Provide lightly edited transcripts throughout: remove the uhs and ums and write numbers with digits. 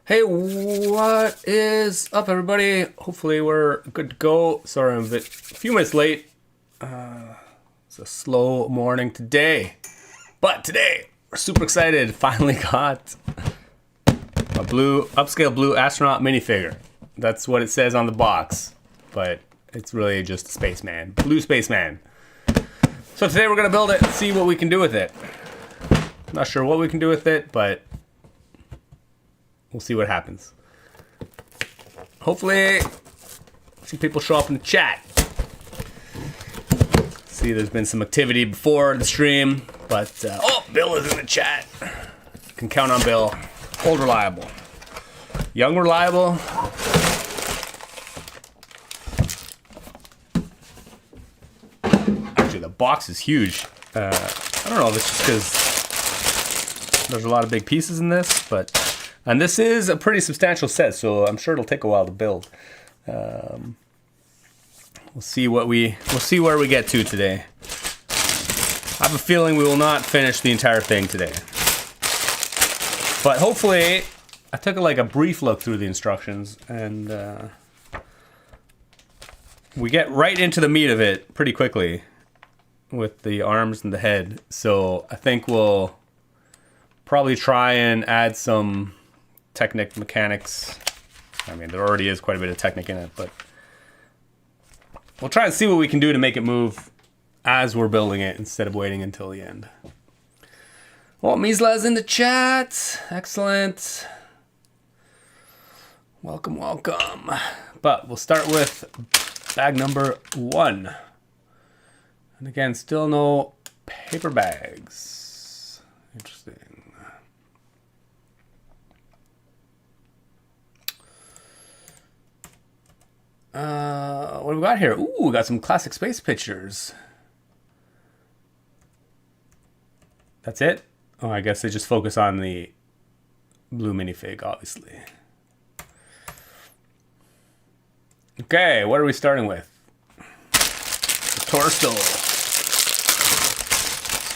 Hey, what is up, everybody? Hopefully, we're good to go. Sorry, I'm a few minutes late. It's a slow morning today, but today we're super excited. Finally got a upscale blue astronaut minifigure. That's what it says on the box, but it's really just a spaceman, blue spaceman. So today we're gonna build it and see what we can do with it. Not sure what we can do with it, but we'll see what happens. Hopefully, some people show up in the chat. See, there's been some activity before the stream, but oh, Bill is in the chat. You can count on Bill. Old reliable, young reliable. Actually, the box is huge. I don't know if it's just because there's a lot of big pieces in this, but. And this is a pretty substantial set, so I'm sure it'll take a while to build. We'll see where we get to today. I have a feeling we will not finish the entire thing today. But hopefully, I took like a brief look through the instructions, and we get right into the meat of it pretty quickly with the arms and the head. So I think we'll probably try and add some mechanics. I mean, there already is quite a bit of technic in it, but we'll try and see what we can do to make it move as we're building it instead of waiting until the end. Oh, Misla's in the chat. Excellent. Welcome, welcome. But we'll start with bag number 1. And again, still no paper bags. Interesting. What do we got here? Ooh, we got some classic space pictures. That's it? Oh, I guess they just focus on the blue minifig, obviously. Okay, what are we starting with? The torso. Let's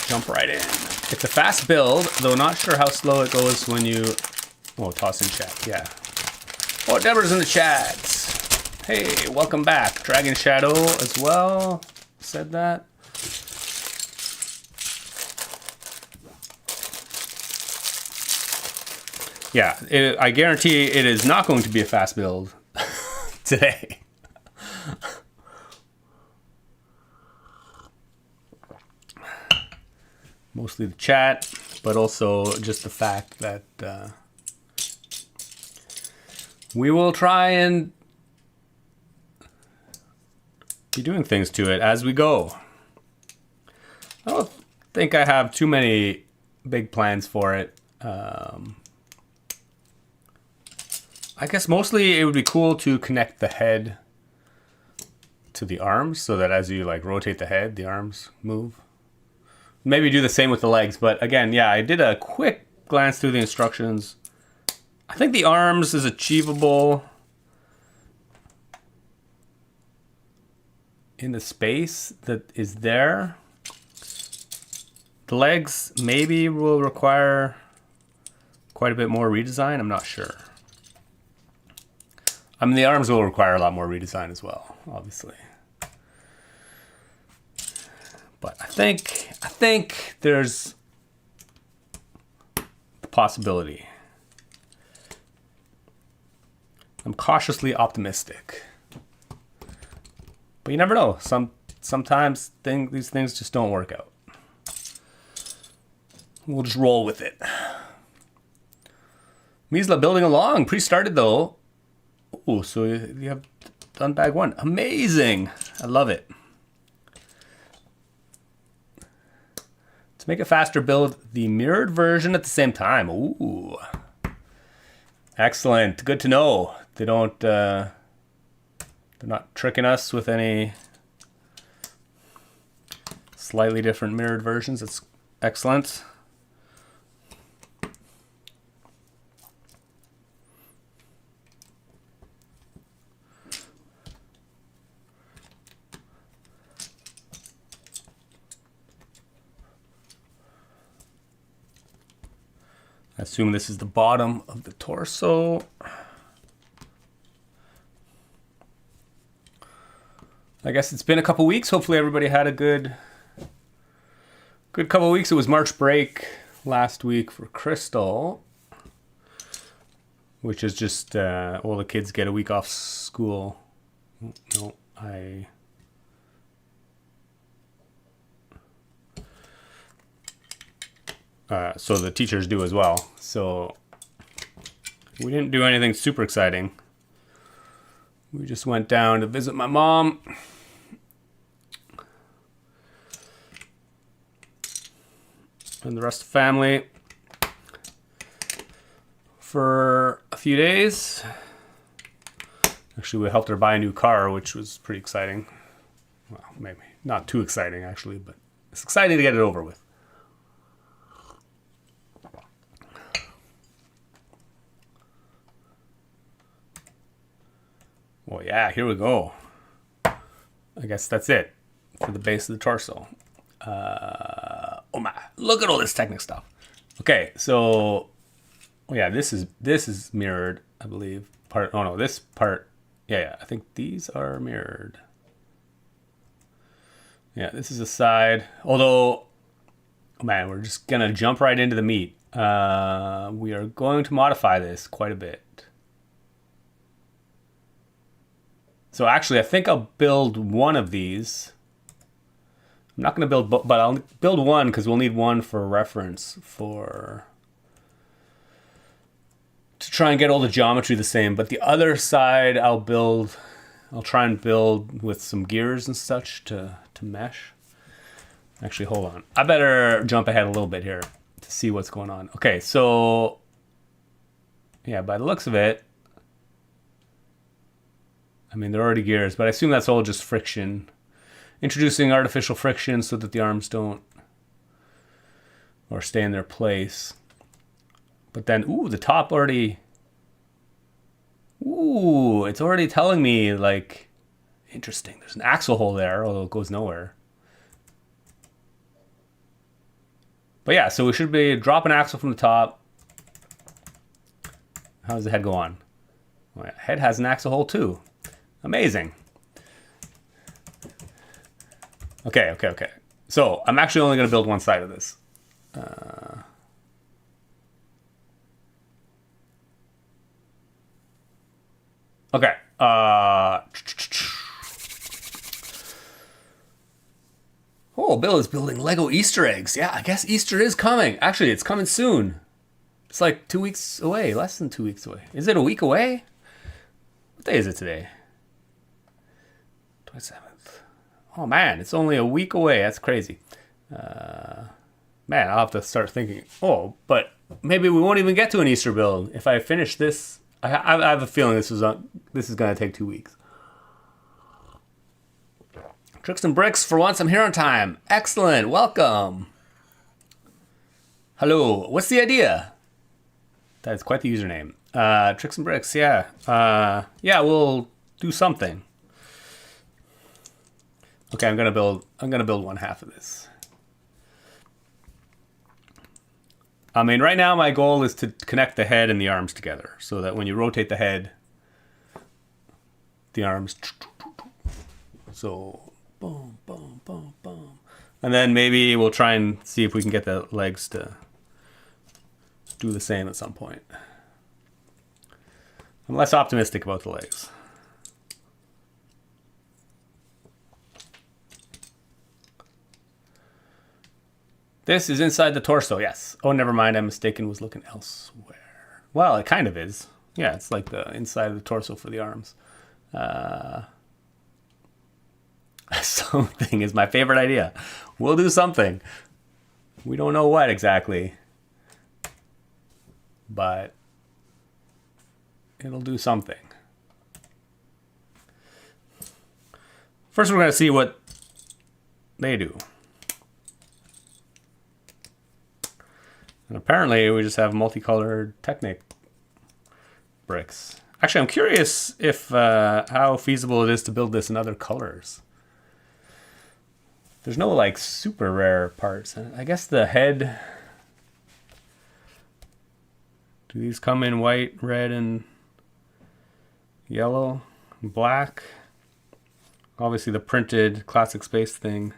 jump right in. It's a fast build, though not sure how slow it goes when you... Oh, toss in chat, yeah. Oh, Deborah's in the chat. Hey, welcome back. Dragon Shadow as well said that. Yeah, I guarantee it is not going to be a fast build today. Mostly the chat, but also just the fact that we will try and be doing things to it as we go. I don't think I have too many big plans for it. I guess mostly it would be cool to connect the head to the arms so that as you like rotate the head, the arms move. Maybe do the same with the legs, but again, yeah, I did a quick glance through the instructions. I think the arms is achievable in the space that is there. The legs maybe will require quite a bit more redesign. I'm not sure. I mean, the arms will require a lot more redesign as well, obviously. But I think there's the possibility. I'm cautiously optimistic. But you never know. Sometimes these things just don't work out. We'll just roll with it. Misla building along. Pre-started though. Oh, so you have done bag 1. Amazing. I love it. To make it faster, build the mirrored version at the same time. Ooh. Excellent. Good to know. They don't... they're not tricking us with any slightly different mirrored versions. It's excellent. assume this is the bottom of the torso. I guess it's been a couple weeks. Hopefully everybody had a good couple weeks. It was March break last week for Crystal, which is just all the kids get a week off school. No, so the teachers do as well. So we didn't do anything super exciting. We just went down to visit my mom. And the rest of the family for a few days. Actually, we helped her buy a new car, which was pretty exciting. Well, maybe not too exciting, actually, but it's exciting to get it over with. Well, yeah, here we go. I guess that's it for the base of the torso. Oh my, look at all this technic stuff. Okay, so, yeah, this is mirrored, I believe. This part, yeah, I think these are mirrored. Yeah, this is a side. Although, oh man, we're just gonna jump right into the meat. We are going to modify this quite a bit. So actually, I think I'll build one of these. I'm not going to build, but I'll build one because we'll need one for reference to try and get all the geometry the same. But the other side, I'll try and build with some gears and such to mesh. Actually, hold on. I better jump ahead a little bit here to see what's going on. Okay, so yeah, by the looks of it, I mean, they're already gears, but I assume that's all just friction. Introducing artificial friction so that the arms don't or stay in their place. But then, ooh, the top already, ooh, it's already telling me, like, interesting. There's an axle hole there, although it goes nowhere. But yeah, so we should be drop an axle from the top. How does the head go on? Oh, yeah, head has an axle hole too. Amazing. Okay. So I'm actually only going to build one side of this. Okay. Oh, Bill is building Lego Easter eggs. Yeah, I guess Easter is coming. Actually, it's coming soon. It's like 2 weeks away. Less than 2 weeks away. Is it a week away? What day is it today? 27th. Oh man, it's only a week away. That's crazy. Man, I'll have to start thinking. Oh, but maybe we won't even get to an Easter build if I finish this. I have a feeling this is going to take 2 weeks. Tricks and Bricks, for once I'm here on time. Excellent, welcome. Hello, what's the idea? That is quite the username. Tricks and Bricks, yeah. Yeah, we'll do something. Okay, I'm gonna build one half of this. I mean, right now my goal is to connect the head and the arms together so that when you rotate the head, the arms. So, boom, boom, boom, boom. And then maybe we'll try and see if we can get the legs to do the same at some point. I'm less optimistic about the legs. This is inside the torso, yes. Oh, never mind, I'm mistaken, was looking elsewhere. Well, it kind of is. Yeah, it's like the inside of the torso for the arms. Something is my favorite idea. We'll do something. We don't know what exactly. But it'll do something. First, we're going to see what they do. And apparently, we just have multicolored Technic bricks. Actually, I'm curious if how feasible it is to build this in other colors. There's no like super rare parts. I guess the head. Do these come in white, red, and yellow, and black? Obviously the printed classic space thing.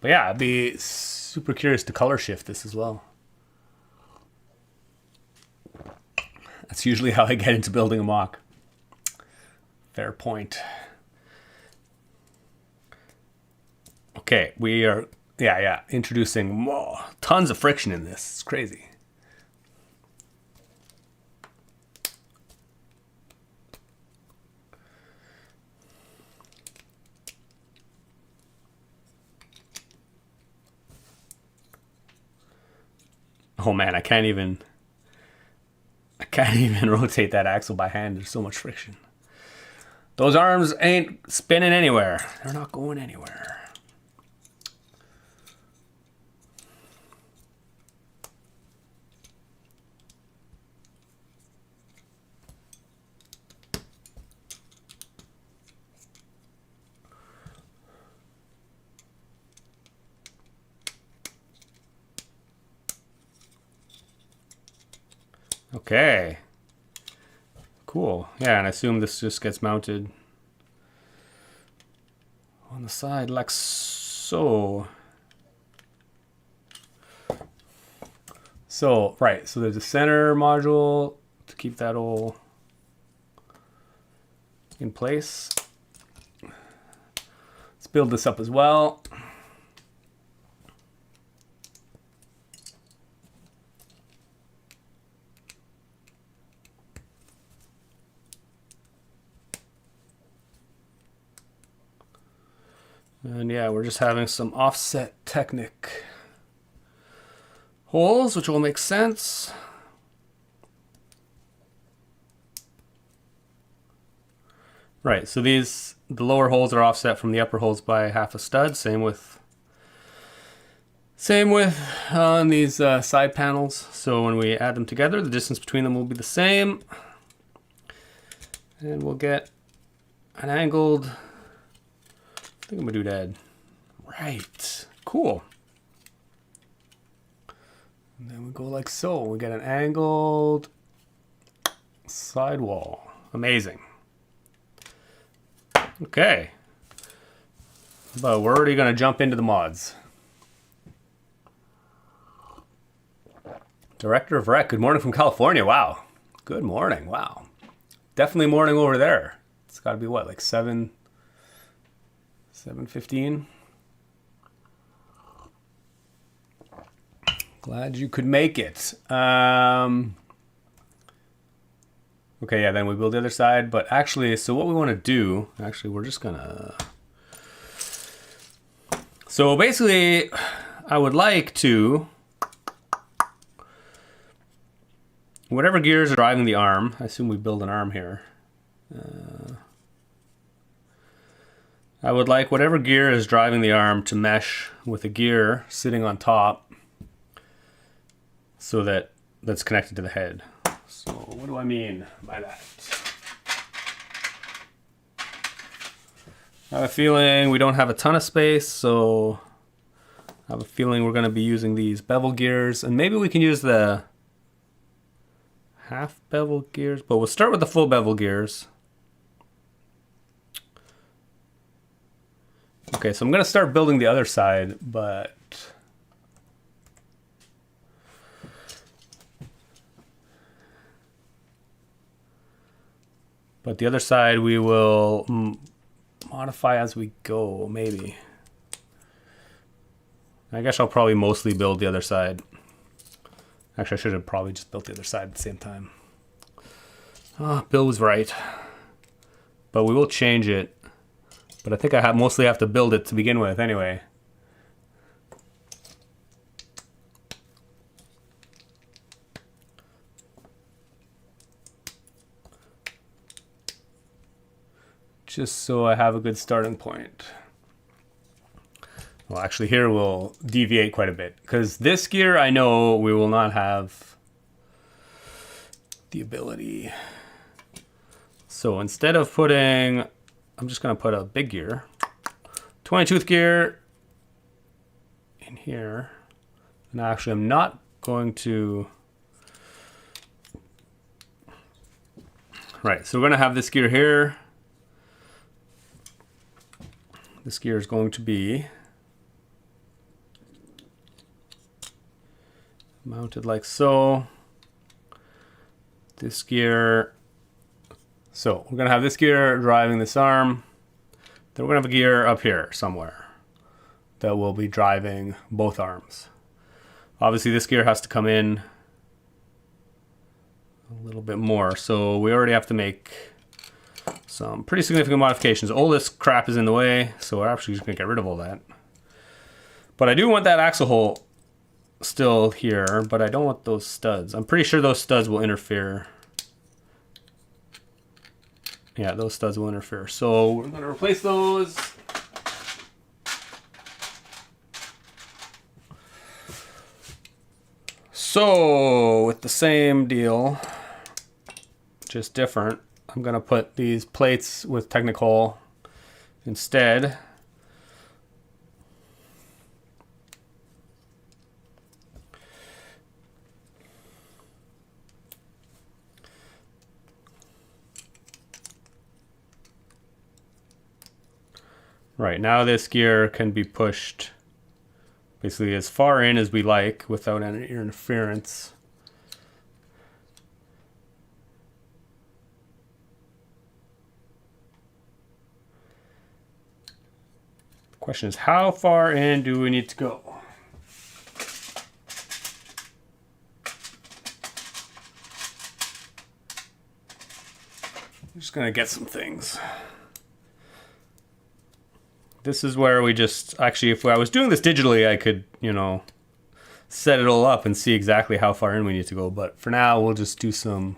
But yeah, I'd be super curious to color shift this as well. That's usually how I get into building a mock. Fair point. Okay, we are, introducing tons of friction in this. It's crazy. Oh man, I can't even rotate that axle by hand. There's so much friction. Those arms ain't spinning anywhere. They're not going anywhere. Okay. Cool. Yeah, and I assume this just gets mounted on the side like so. So, right, so there's a center module to keep that all in place. Let's build this up as well. And yeah, we're just having some offset Technic holes, which will make sense. Right, so the lower holes are offset from the upper holes by half a stud. Same with on these side panels. So when we add them together, the distance between them will be the same. And we'll get an angled thingamadoo-dad. Right, cool. And then we go like so. We get an angled sidewall. Amazing. Okay. But we're already going to jump into the mods. Director of Rec, good morning from California. Wow. Good morning. Wow. Definitely morning over there. It's got to be what, like 7:15? Glad you could make it. Okay, yeah, then we build the other side. But actually, so what we want to do, we're just going to... So basically, I would like to... Whatever gears are driving the arm, I assume we build an arm here. I would like whatever gear is driving the arm to mesh with a gear sitting on top so that that's connected to the head. So what do I mean by that? I have a feeling we don't have a ton of space, so I have a feeling we're going to be using these bevel gears, and maybe we can use the half bevel gears, but we'll start with the full bevel gears. Okay, so I'm going to start building the other side, but the other side we will modify as we go, maybe. I guess I'll probably mostly build the other side. Actually, I should have probably just built the other side at the same time. Bill was right. But we will change it. But I think I mostly have to build it to begin with anyway. Just so I have a good starting point. Well, actually here we'll deviate quite a bit, because this gear I know we will not have the ability. So instead of putting, I'm just going to put a big gear, 20 tooth gear in here. And actually I'm not going to... Right, so we're going to have this gear here. This gear is going to be mounted like so. This gear, so we're going to have this gear driving this arm. Then we're going to have a gear up here somewhere that will be driving both arms. Obviously this gear has to come in a little bit more, so we already have to make some pretty significant modifications. All this crap is in the way, so we're actually just going to get rid of all that. But I do want that axle hole still here, but I don't want those studs. I'm pretty sure those studs will interfere. Yeah, those studs will interfere. So we're going to replace those. So with the same deal, just different, I'm going to put these plates with Technical instead. Right, now this gear can be pushed basically as far in as we like without any interference. The question is, how far in do we need to go? I'm just gonna get some things. This is where we just, actually, if I was doing this digitally, I could, you know, set it all up and see exactly how far in we need to go. But for now, we'll just do some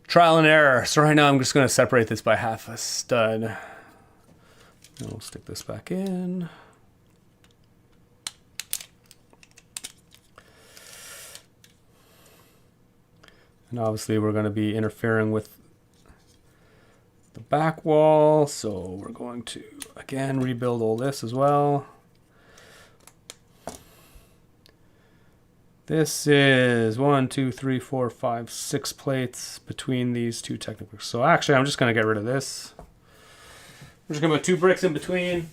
trial and error. So right now, I'm just going to separate this by half a stud. And we'll stick this back in. And obviously, we're going to be interfering with the back wall, so we're going to again rebuild all this as well. This is 1, 2, 3, 4, 5, 6 plates between these two technicals. So actually I'm just going to get rid of this. We're just going to put 2 bricks in between.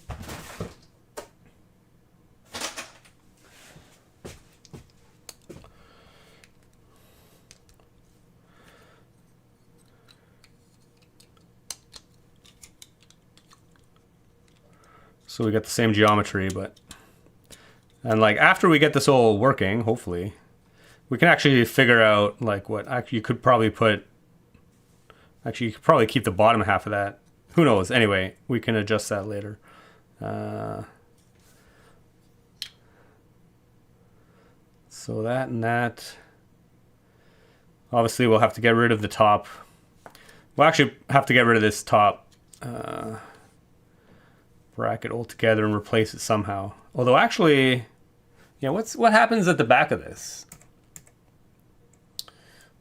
So we get the same geometry, but... And like after we get this all working, hopefully, we can actually figure out like what... Actually, you could probably put... Actually, you could probably keep the bottom half of that. Who knows? Anyway, we can adjust that later. So that and that. Obviously, we'll have to get rid of the top. We'll actually have to get rid of this top... bracket altogether and replace it somehow. Although actually, yeah, what happens at the back of this?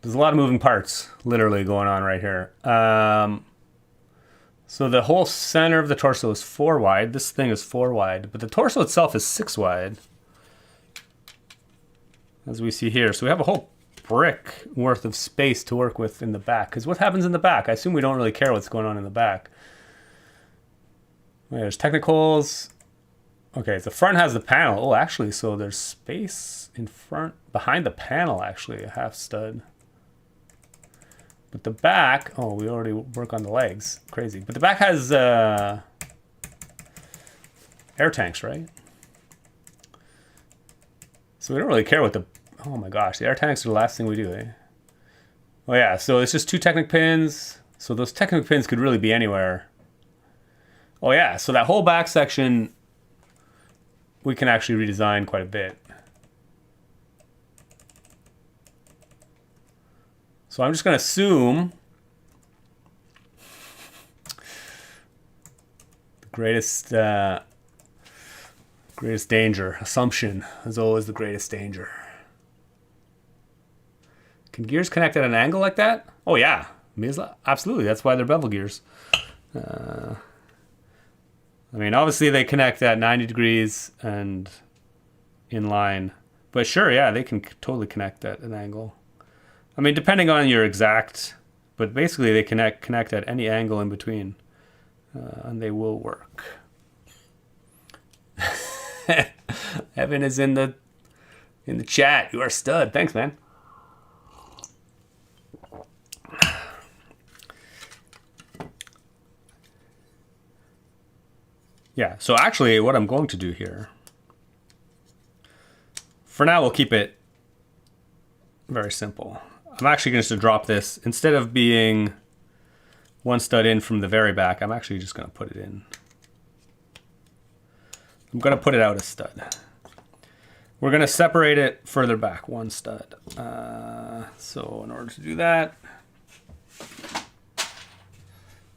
There's a lot of moving parts literally going on right here. So the whole center of the torso is 4 wide. This thing is 4 wide, but the torso itself is 6 wide, as we see here. So we have a whole brick worth of space to work with in the back. Because what happens in the back? I assume we don't really care what's going on in the back. There's technicals. Okay, the front has the panel. Oh, actually, so there's space in front, behind the panel, actually, a half stud. But the back, oh, we already work on the legs. Crazy. But the back has air tanks, right? So we don't really care what the, oh my gosh, the air tanks are the last thing we do, eh? Oh yeah, so it's just 2 Technic pins. So those Technic pins could really be anywhere. Oh yeah, so that whole back section, we can actually redesign quite a bit. So I'm just going to assume the greatest danger. Assumption is always the greatest danger. Can gears connect at an angle like that? Oh yeah, absolutely. That's why they're bevel gears. I mean, obviously they connect at 90 degrees and in line. But sure, yeah, they can totally connect at an angle. I mean, depending on your exact, but basically they connect at any angle in between, and they will work. Evan is in the chat. You are a stud. Thanks, man. Yeah, so actually what I'm going to do here, for now we'll keep it very simple. I'm actually going to drop this, instead of being one stud in from the very back, I'm actually just going to put it in. I'm going to put it out a stud. We're going to separate it further back, one stud. So in order to do that,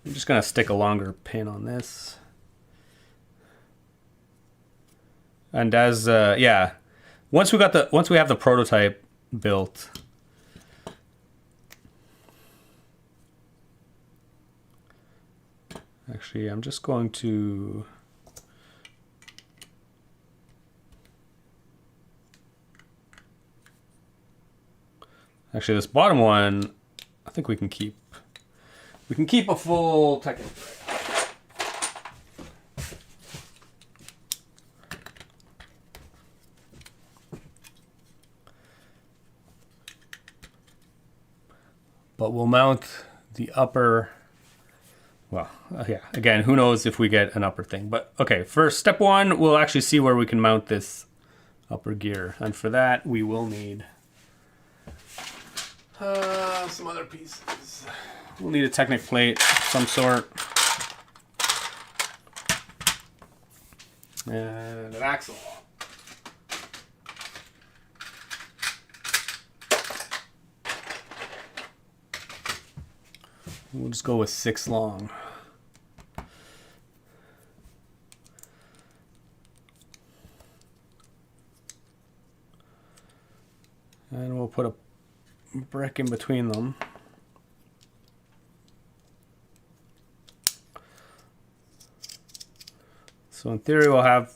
I'm just going to stick a longer pin on this. And as yeah, once we have the prototype built, actually I'm just going to actually this bottom one, I think we can keep a full technical. But we'll mount the upper, well, yeah, again, who knows if we get an upper thing. But okay, first, step one, we'll actually see where we can mount this upper gear. And for that, we will need some other pieces. We'll need a Technic plate of some sort. And an axle. We'll just go with 6 long. And we'll put a brick in between them. So in theory, we'll have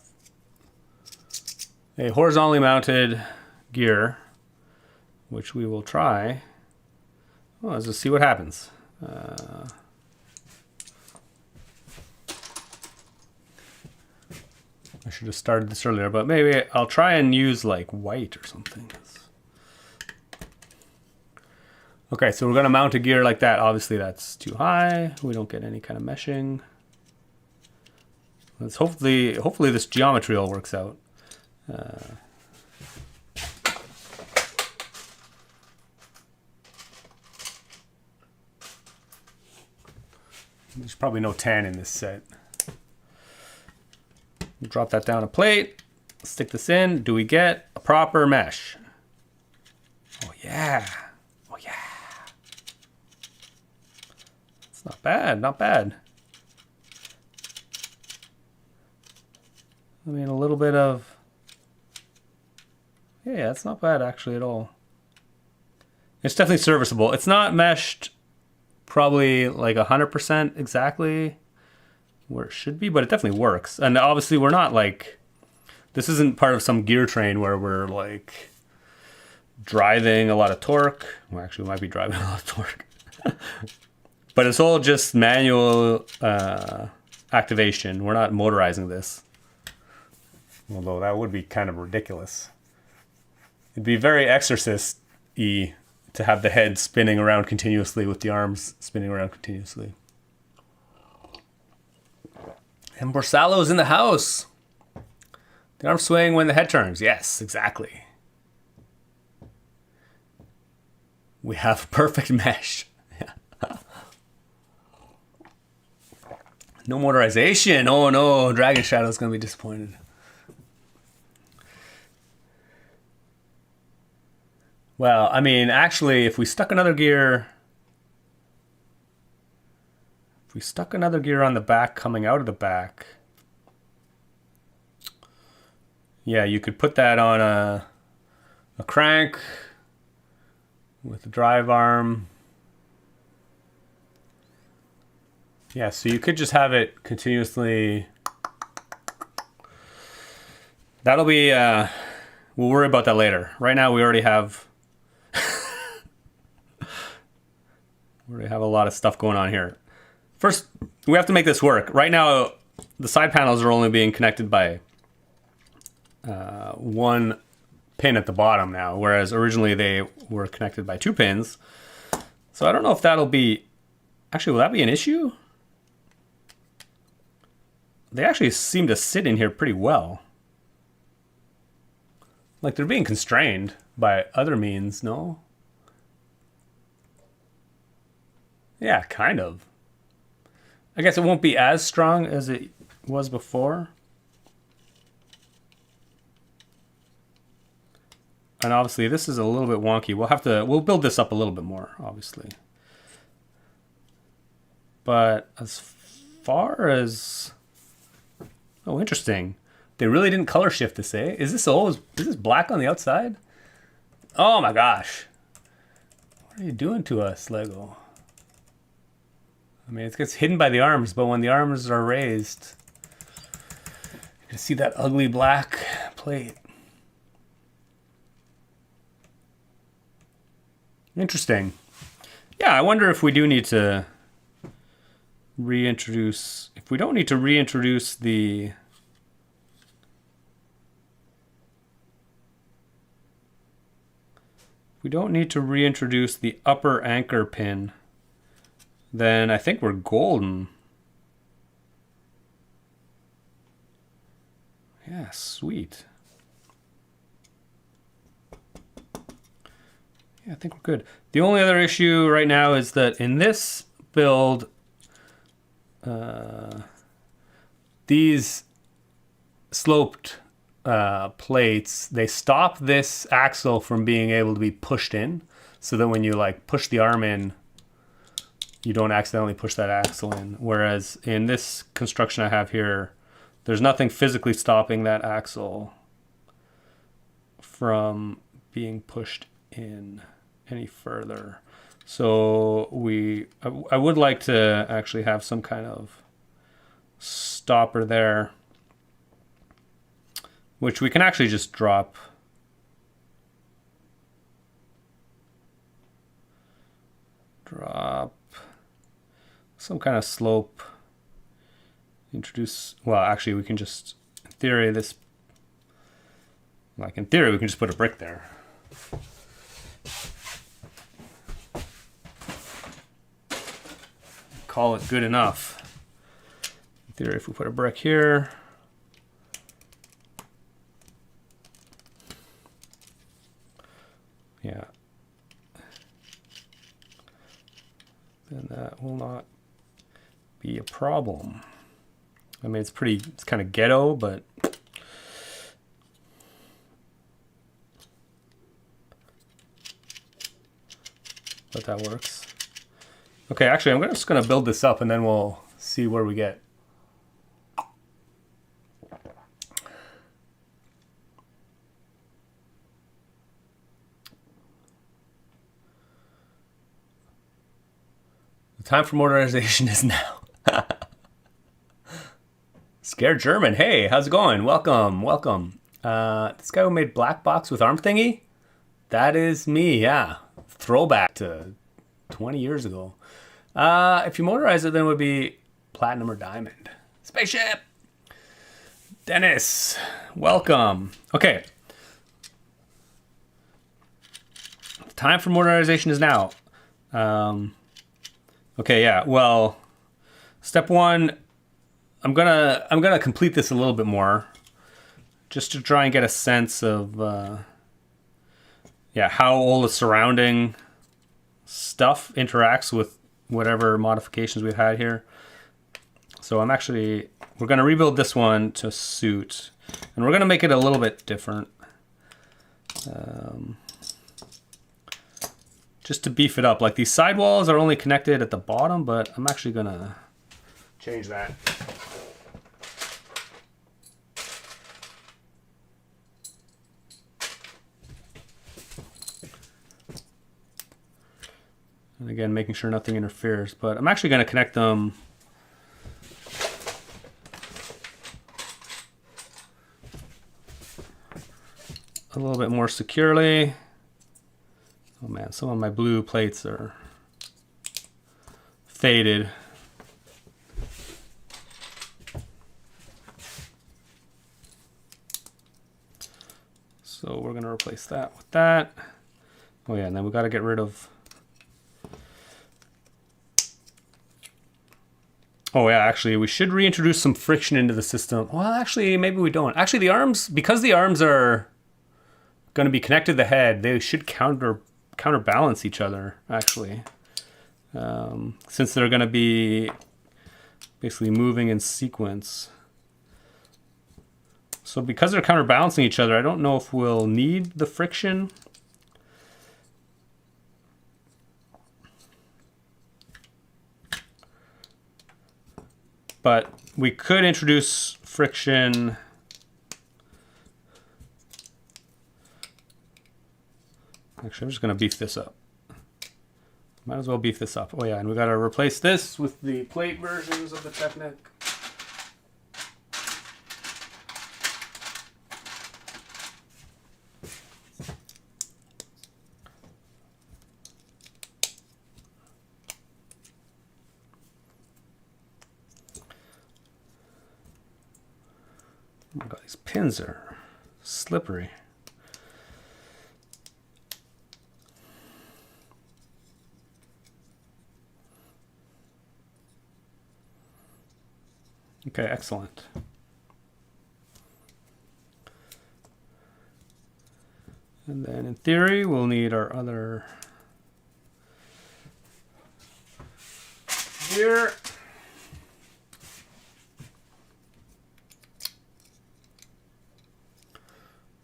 a horizontally mounted gear, which we will try. Well, let's just see what happens. I should have started this earlier, but maybe I'll try and use like white or something. Okay, so we're going to mount a gear like that. Obviously that's too high. We don't get any kind of meshing. Let's hopefully this geometry all works out. There's probably no tan in this set. Drop that down a plate. Stick this in. Do we get a proper mesh? Oh yeah. Oh yeah. It's not bad. Not bad. I mean, a little bit of... Yeah, it's not bad actually at all. It's definitely serviceable. It's not meshed probably like 100% exactly where it should be, but it definitely works. And obviously we're not like, this isn't part of some gear train where we're like driving a lot of torque. Well, actually we might be driving a lot of torque. But it's all just manual activation. We're not motorizing this. Although that would be kind of ridiculous. It'd be very Exorcist-y to have the head spinning around continuously with the arms spinning around continuously. And Borsalo's in the house. The arm swing when the head turns. Yes, exactly. We have perfect mesh. No motorization. Oh no, Dragon Shadow's going to be disappointed. Well, I mean, actually, if we stuck another gear... If we stuck another gear on the back coming out of the back... Yeah, you could put that on a crank with a drive arm. Yeah, so you could just have it continuously... That'll be... We'll worry about that later. Right now we already have a lot of stuff going on here. First, we have to make this work. Right now, the side panels are only being connected by one pin at the bottom now, whereas originally they were connected by 2 pins. So I don't know if that'll be... Actually, will that be an issue? They actually seem to sit in here pretty well. Like they're being constrained by other means, no? Yeah, kind of. I guess it won't be as strong as it was before. And obviously this is a little bit wonky. We'll build this up a little bit more, obviously. But as far as... Oh, interesting. They really didn't color shift this, eh? Is this black on the outside? Oh my gosh. What are you doing to us, Lego? I mean, it gets hidden by the arms, but when the arms are raised, you can see that ugly black plate. Interesting. Yeah, I wonder if we do need to reintroduce... If we don't need to reintroduce the... We don't need to reintroduce the upper anchor pin, then I think we're golden. Yeah, sweet. Yeah, I think we're good. The only other issue right now is that in this build, these sloped plates, they stop this axle from being able to be pushed in, so that when you like push the arm in, you don't accidentally push that axle in. Whereas in this construction I have here, there's nothing physically stopping that axle from being pushed in any further. So I would like to actually have some kind of stopper there, which we can actually just drop. Some kind of slope. Introduce, well, actually we can just, in theory, we can just put a brick there. Call it good enough. In theory, if we put a brick here, yeah, then that will not be a problem. I mean, it's kind of ghetto, but that works. Okay, actually, I'm just going to build this up and then we'll see where we get. The time for motorization is now. Scared German. Hey, how's it going? Welcome, welcome. This guy who made black box with arm thingy? That is me, yeah. Throwback to 20 years ago. If you motorize it, then it would be platinum or diamond. Spaceship! Dennis, welcome. Okay. Time for motorization is now. Okay, yeah, well, step one, I'm gonna complete this a little bit more, just to try and get a sense of how all the surrounding stuff interacts with whatever modifications we've had here. So we're gonna rebuild this one to suit, and we're gonna make it a little bit different, just to beef it up. Like these sidewalls are only connected at the bottom, but I'm actually gonna change that. And again, making sure nothing interferes, but I'm actually going to connect them a little bit more securely. Oh man, some of my blue plates are faded. So we're gonna replace that with that. Oh yeah, and then we gotta get rid of... Oh yeah, actually, we should reintroduce some friction into the system. Well, actually, maybe we don't. Actually, the arms, because the arms are gonna be connected to the head, they should counterbalance each other, actually. Since they're gonna be basically moving in sequence. So because they're counterbalancing each other, I don't know if we'll need the friction. But we could introduce friction. Actually, I'm just going to beef this up. Might as well beef this up. Oh yeah, and we got to replace this with the plate versions of the Technic. Oh my god, these pins are slippery. Okay, excellent. And then in theory, we'll need our other here.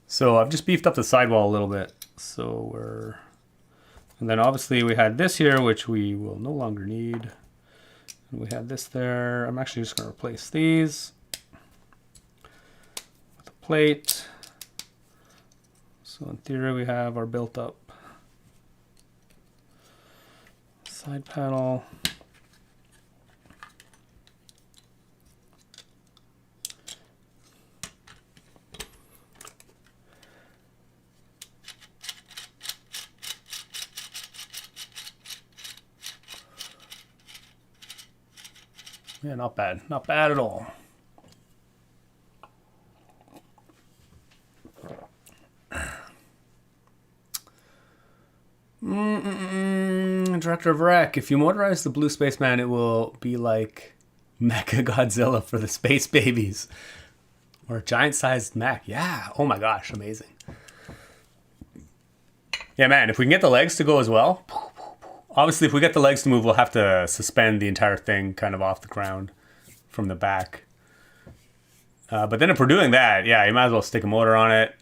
So I've just beefed up the sidewall a little bit. So we're, and then obviously we had this here, which we will no longer need. And we had this there. I'm actually just going to replace these with a plate. So in theory, we have our built up side panel. Yeah, not bad. Not bad at all. Director of Rec. If you motorize the blue Spaceman, it will be like Mecha Godzilla for the space babies. Or a giant-sized mech. Yeah. Oh my gosh, amazing. Yeah, man, if we can get the legs to go as well. Obviously, if we get the legs to move, we'll have to suspend the entire thing kind of off the ground from the back. But then if we're doing that, yeah, you might as well stick a motor on it.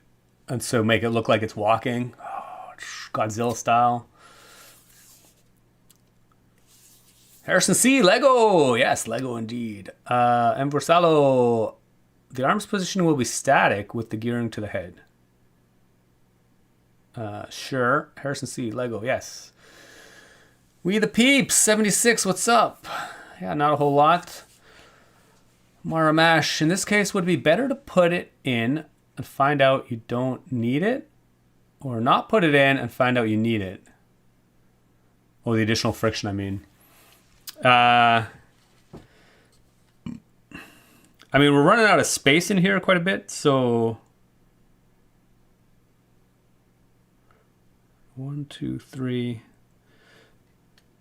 And so make it look like it's walking. Oh, Godzilla style. Harrison C, Lego. Yes, Lego indeed. Emborsalo, the arms position will be static with the gearing to the head. Sure. Harrison C, Lego, yes. We the peeps, 76, what's up? Yeah, not a whole lot. Mara Mash, in this case, would it be better to put it in and find out you don't need it? Or not put it in and find out you need it? Oh, the additional friction, I mean. I mean, we're running out of space in here quite a bit, so... 1, 2, 3...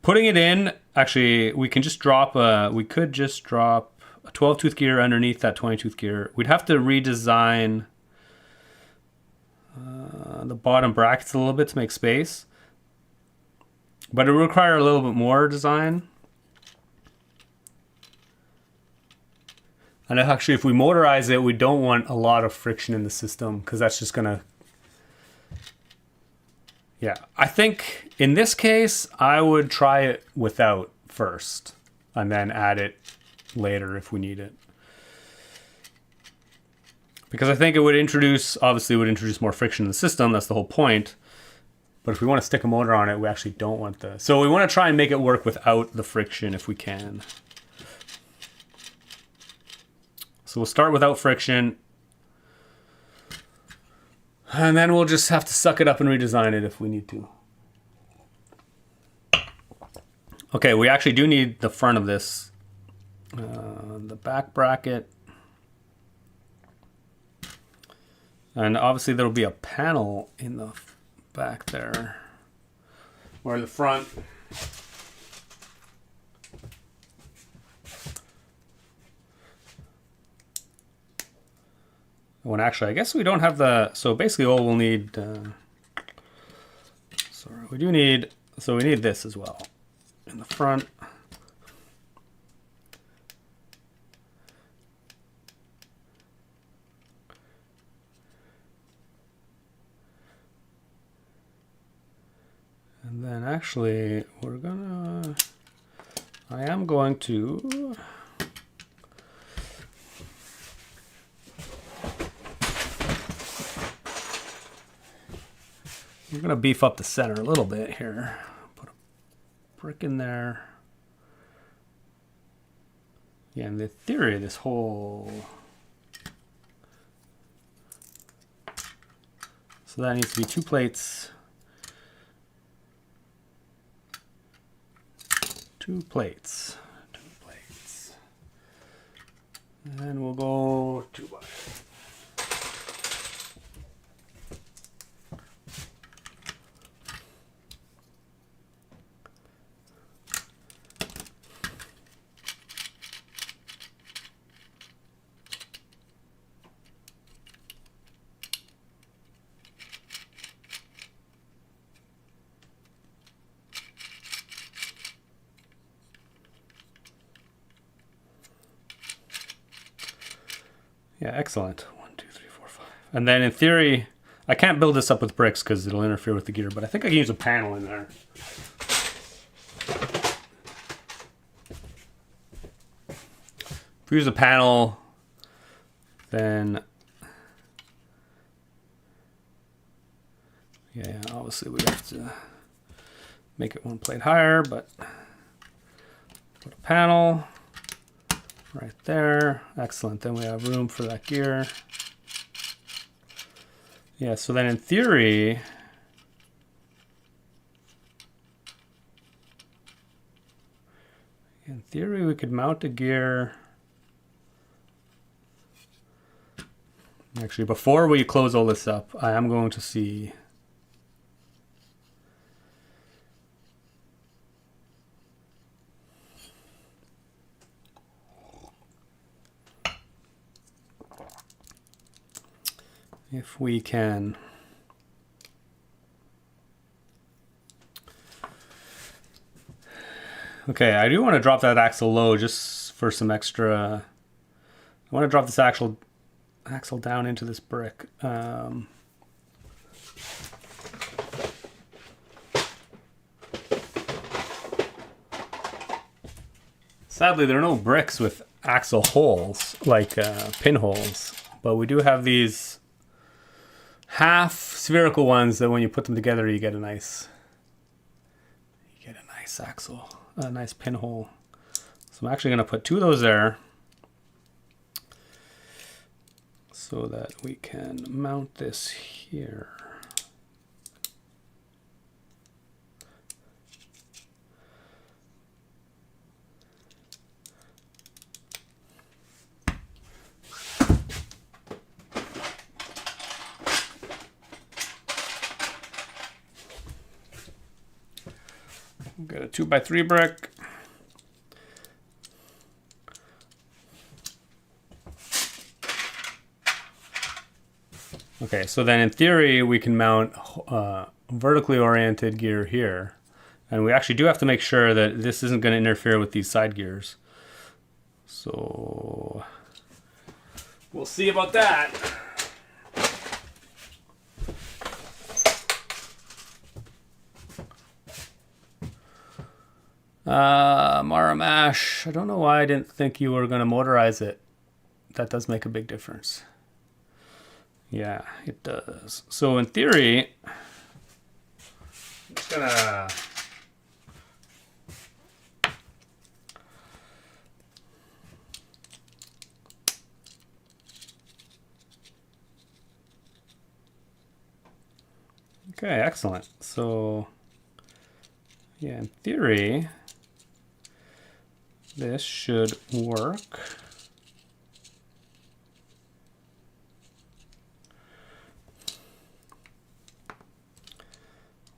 Putting it in, actually, we can just drop we could just drop a 12-tooth gear underneath that 20-tooth gear. We'd have to redesign the bottom brackets a little bit to make space. But it would require a little bit more design. And actually, if we motorize it, we don't want a lot of friction in the system because that's just going to... Yeah, I think in this case, I would try it without first and then add it later if we need it. Because I think it would introduce, obviously it would introduce more friction in the system. That's the whole point. But if we want to stick a motor on it, we actually don't want the... So we want to try and make it work without the friction if we can. So we'll start without friction. And then we'll just have to suck it up and redesign it if we need to. Okay, we actually do need the front of this. The back bracket. And obviously there'll be a panel in the back there. Or the front. When actually, I guess we don't have the... So basically all we'll need... sorry, we do need... So we need this as well. In the front. And then actually, we're gonna... I am going to... We're going to beef up the center a little bit here. Put a brick in there. Yeah, in the theory, this whole... So that needs to be 2 plates. 2 plates. 2 plates. And then we'll go 2 by. Yeah, excellent. 1, 2, 3, 4, 5. And then in theory, I can't build this up with bricks because it'll interfere with the gear, but I think I can use a panel in there. If we use a panel, then... Yeah, obviously we have to make it 1 plate higher, but put a panel. Right there. Excellent. Then we have room for that gear. Yeah, so then in theory, we could mount a gear. Actually, before we close all this up, I am going to see if we can okay, I do want to drop that axle low just for some extra. I want to drop this axle down into this brick. Sadly, there are no bricks with axle holes, like pinholes, but we do have these half spherical ones that when you put them together, you get a nice axle, a nice pinhole. So I'm actually going to put 2 of those there so that we can mount this here. Got a 2x3 brick. Okay, so then in theory we can mount vertically oriented gear here. And we actually do have to make sure that this isn't going to interfere with these side gears. So we'll see about that. Maramash, I don't know why I didn't think you were going to motorize it. That does make a big difference. Yeah, it does. So in theory, I'm just gonna Okay, excellent. So, yeah, in theory, this should work.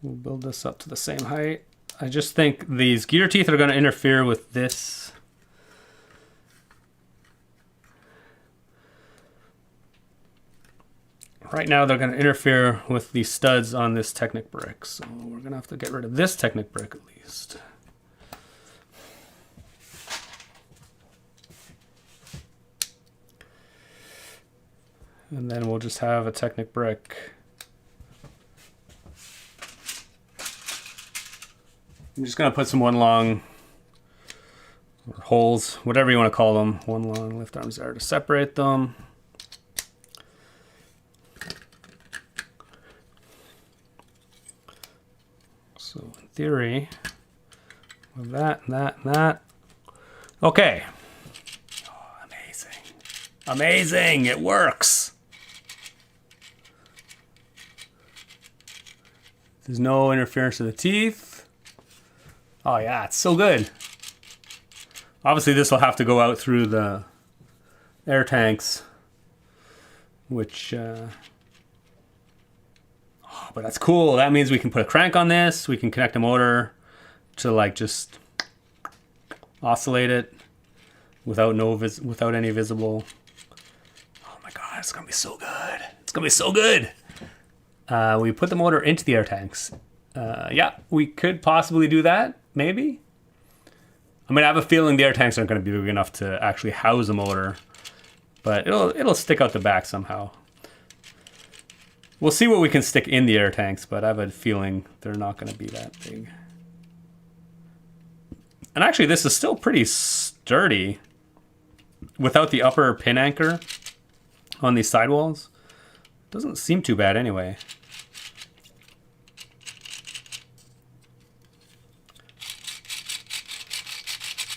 We'll build this up to the same height. I just think these gear teeth are going to interfere with this. Right now they're going to interfere with the studs on this Technic brick. So we're going to have to get rid of this Technic brick at least. And then we'll just have a Technic brick. I'm just going to put some one long, or holes, whatever you want to call them, one long lift arms there to separate them. So in theory, with that, and that, and that. Okay. Oh, amazing. Amazing, it works. There's no interference to the teeth. Oh yeah, it's so good. Obviously this will have to go out through the air tanks, which, oh, but that's cool. That means we can put a crank on this. We can connect a motor to like just oscillate it without any visible. Oh my God, it's gonna be so good. It's gonna be so good. We put the motor into the air tanks. Yeah, we could possibly do that. Maybe. I mean, I have a feeling the air tanks aren't going to be big enough to actually house a motor, but it'll stick out the back somehow. We'll see what we can stick in the air tanks, but I have a feeling they're not going to be that big. And actually, this is still pretty sturdy without the upper pin anchor on these sidewalls. Doesn't seem too bad anyway.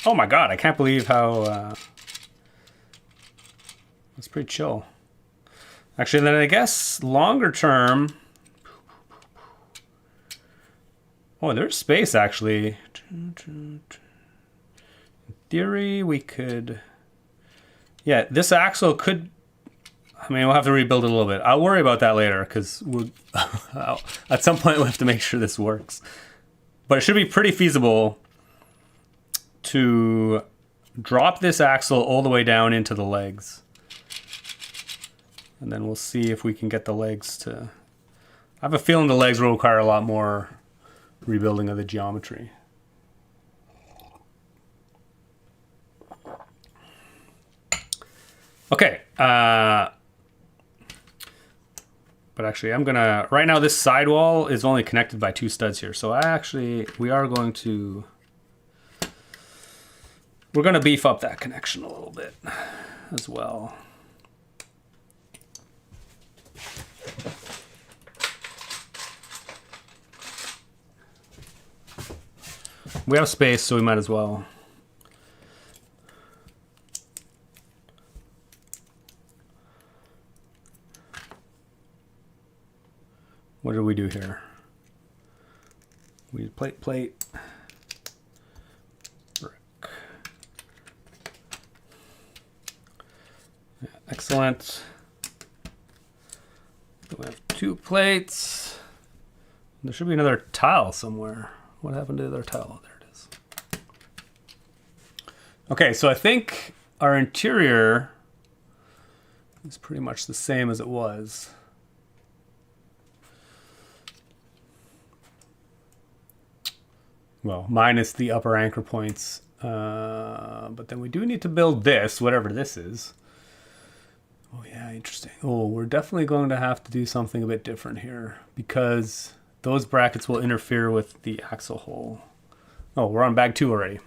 Oh my God, I can't believe how, it's pretty chill. Actually, then I guess longer term, oh, there's space actually. In theory, we could, yeah, this axle could, I mean, we'll have to rebuild it a little bit. I'll worry about that later because at some point we'll have to make sure this works. But it should be pretty feasible to drop this axle all the way down into the legs. And then we'll see if we can get the legs to... I have a feeling the legs will require a lot more rebuilding of the geometry. Okay. But actually, I'm going to... Right now, this sidewall is only connected by 2 studs here. So we are going to... We're going to beef up that connection a little bit as well. We have space, so we might as well. What did we do here? We did plate. Brick. Yeah, excellent. We have 2 plates. There should be another tile somewhere. What happened to the other tile? There it is. Okay, so I think our interior is pretty much the same as it was. Well, minus the upper anchor points. But then we do need to build this, whatever this is. Oh yeah, interesting. Oh, we're definitely going to have to do something a bit different here because those brackets will interfere with the axle hole. Oh, we're on bag 2 already.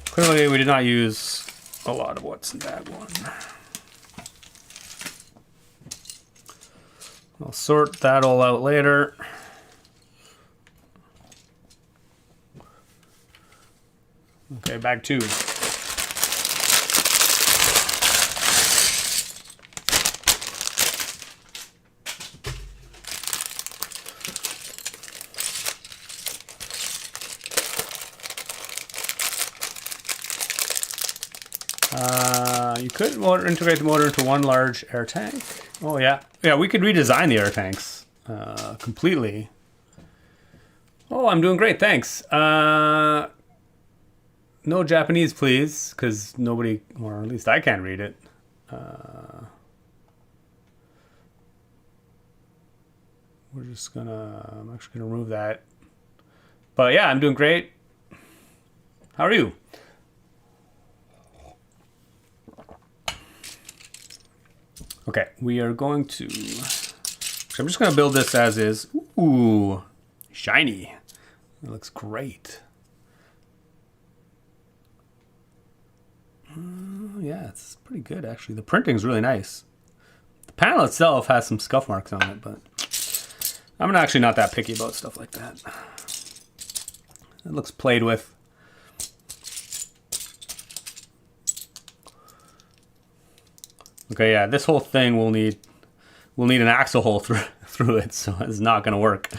Clearly, we did not use a lot of what's in bag 1. I'll sort that all out later. Okay, bag 2. You could integrate the motor into one large air tank. Oh yeah. Yeah, we could redesign the air tanks completely. Oh, I'm doing great, thanks. No Japanese, please, because nobody, or at least I can't read it. We're just gonna, I'm actually gonna remove that. But yeah, I'm doing great. How are you? Okay, we are going to, I'm just gonna build this as is. Ooh, shiny. It looks great. Yeah, it's pretty good actually. The printing's really nice. The panel itself has some scuff marks on it, but I'm actually not that picky about stuff like that. It looks played with. Okay, yeah, this whole thing will need an axle hole through it, so it's not going to work.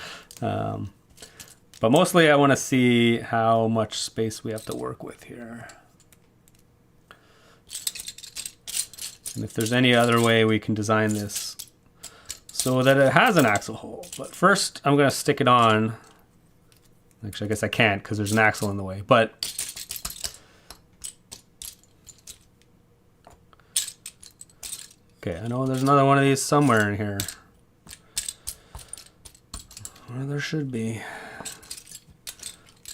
But mostly I want to see how much space we have to work with here. And if there's any other way we can design this so that it has an axle hole. But first I'm going to stick it on. Actually, I guess I can't because there's an axle in the way. But okay, I know there's another one of these somewhere in here. Well, there should be.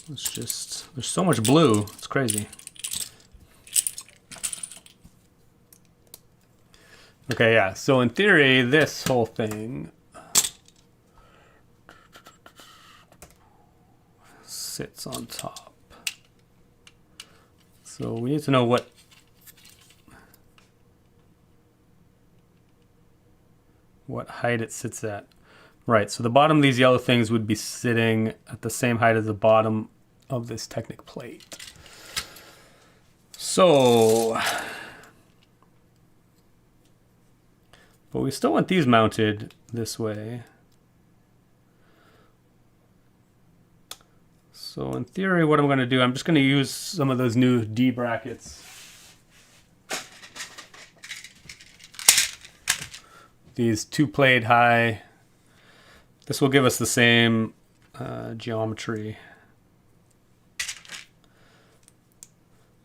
It's just, there's so much blue. It's crazy. Okay, yeah. So in theory, this whole thing sits on top. So we need to know what height it sits at. Right, so the bottom of these yellow things would be sitting at the same height as the bottom of this Technic plate. So, but we still want these mounted this way. So in theory, what I'm going to do, I'm just going to use some of those new D brackets. These 2-plate high. This will give us the same geometry.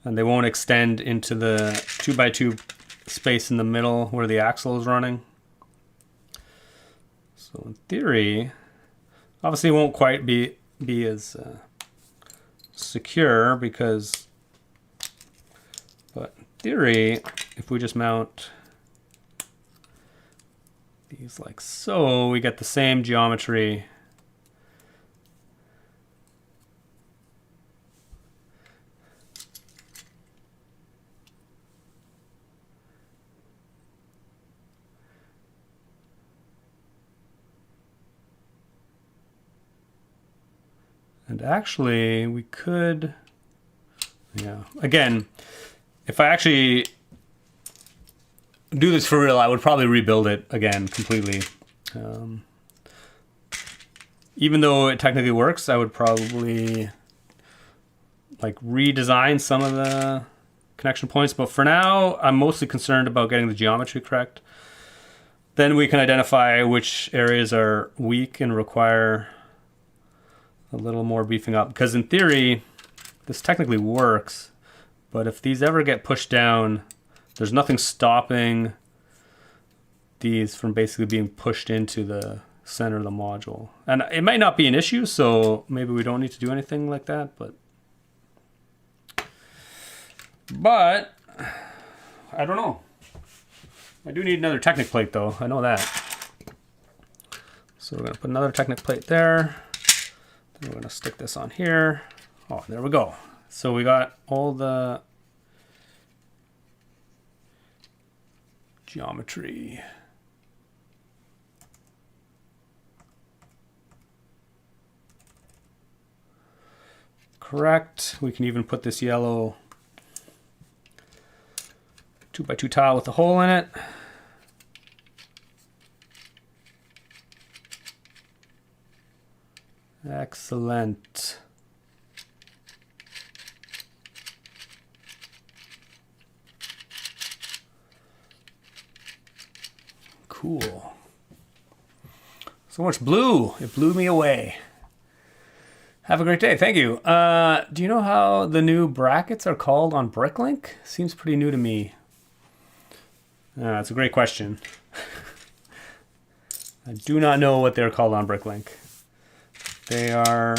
And they won't extend into the 2x2 space in the middle where the axle is running. So in theory, obviously it won't quite be as secure because, but in theory, if we just mount these like so, we get the same geometry. And actually, we could, yeah, again, if I actually do this for real, I would probably rebuild it again completely. Even though it technically works, I would probably like redesign some of the connection points. But for now, I'm mostly concerned about getting the geometry correct. Then we can identify which areas are weak and require a little more beefing up. Because in theory, this technically works. But if these ever get pushed down, there's nothing stopping these from basically being pushed into the center of the module. And it might not be an issue, so maybe we don't need to do anything like that, but I don't know. I do need another Technic plate though, I know that. So we're gonna put another Technic plate there. Then we're gonna stick this on here. Oh, there we go. So we got all the geometry. Correct. We can even put this yellow 2x2 tile with a hole in it. Excellent. Cool. So much blue. It blew me away. Have a great day. Thank you. Do you know how the new brackets are called on Bricklink? Seems pretty new to me. That's a great question. I do not know what they're called on Bricklink. They are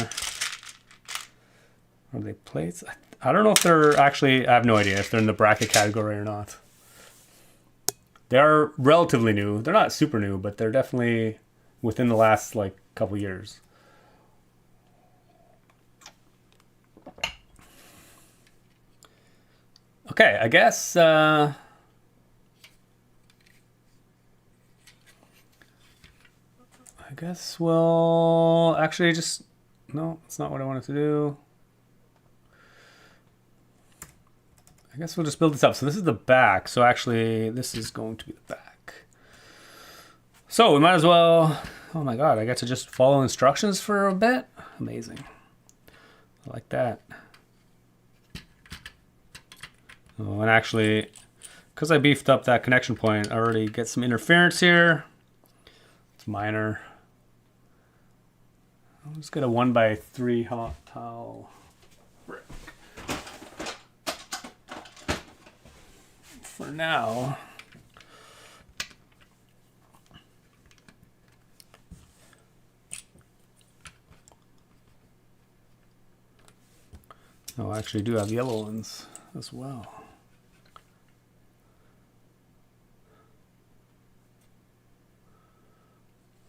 they plates? I don't know if they're actually, I have no idea if they're in the bracket category or not. They're relatively new. They're not super new, but they're definitely within the last like couple years. Okay, I guess we'll actually just, no, that's not what I wanted to do. I guess we'll just build this up. So this is the back. So actually this is going to be the back. So we might as well, oh my God, I get to just follow instructions for a bit. Amazing. I like that. Oh, and actually, because I beefed up that connection point, I already get some interference here. It's minor. I'll just get a 1x3 hot towel brick. For now. Oh, I actually do have yellow ones as well.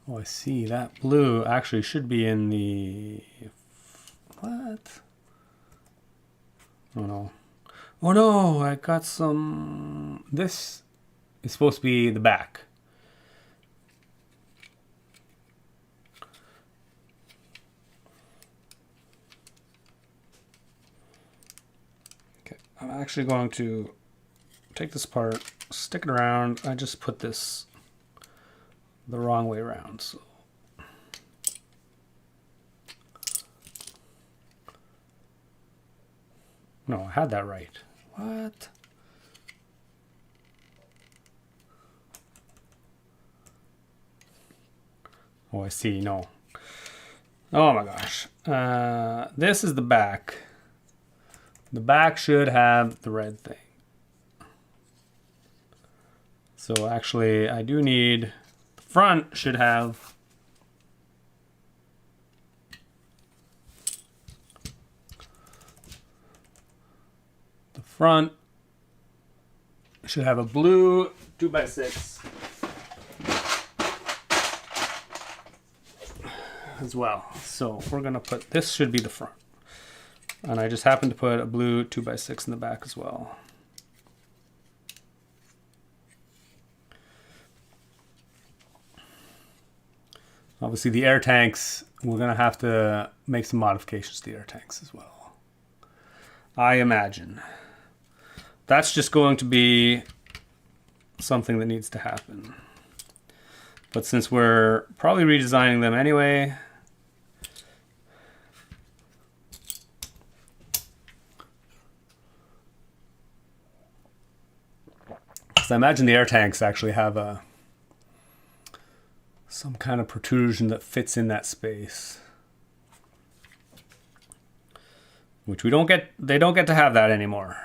Oh, I see. That blue actually should be in the... What? Oh, no. Oh, no. I got some... This is supposed to be the back. Okay. I'm actually going to take this apart, stick it around. I just put this the wrong way around. So no, I had that right. What? Oh, I see. No. Oh my gosh. This is the back. The back should have the red thing. So actually, I do need... Front should have a blue 2x6 as well. So we're gonna put, this should be the front, and I just happen to put a blue 2x6 in the back as well. Obviously the air tanks, we're going to have to make some modifications to the air tanks as well, I imagine. That's just going to be something that needs to happen. But since we're probably redesigning them anyway, because I imagine the air tanks actually have some kind of protrusion that fits in that space, which they don't get to have that anymore.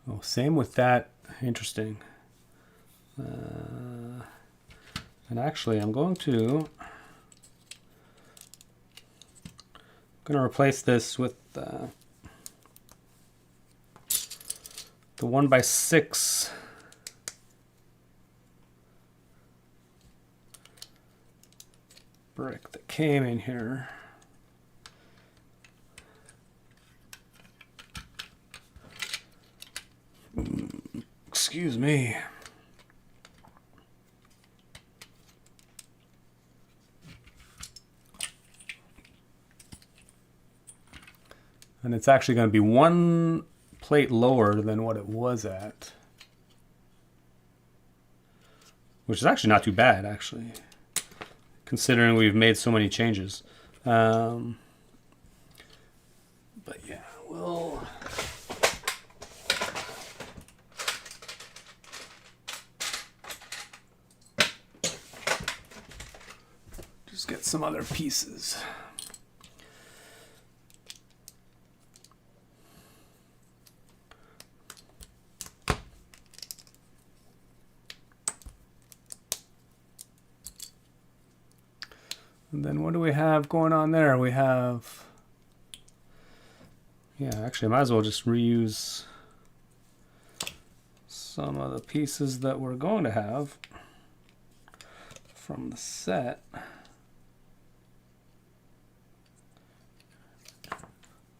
Oh, same with that. Interesting. And actually, I'm going to replace this with the 1x6 brick that came in here. Excuse me. And it's actually going to be one plate lower than what it was at, which is actually not too bad, actually. considering we've made so many changes. But yeah, we'll just get some other pieces. And then what do we have going on there? We have, yeah, actually I might as well just reuse some of the pieces that we're going to have from the set.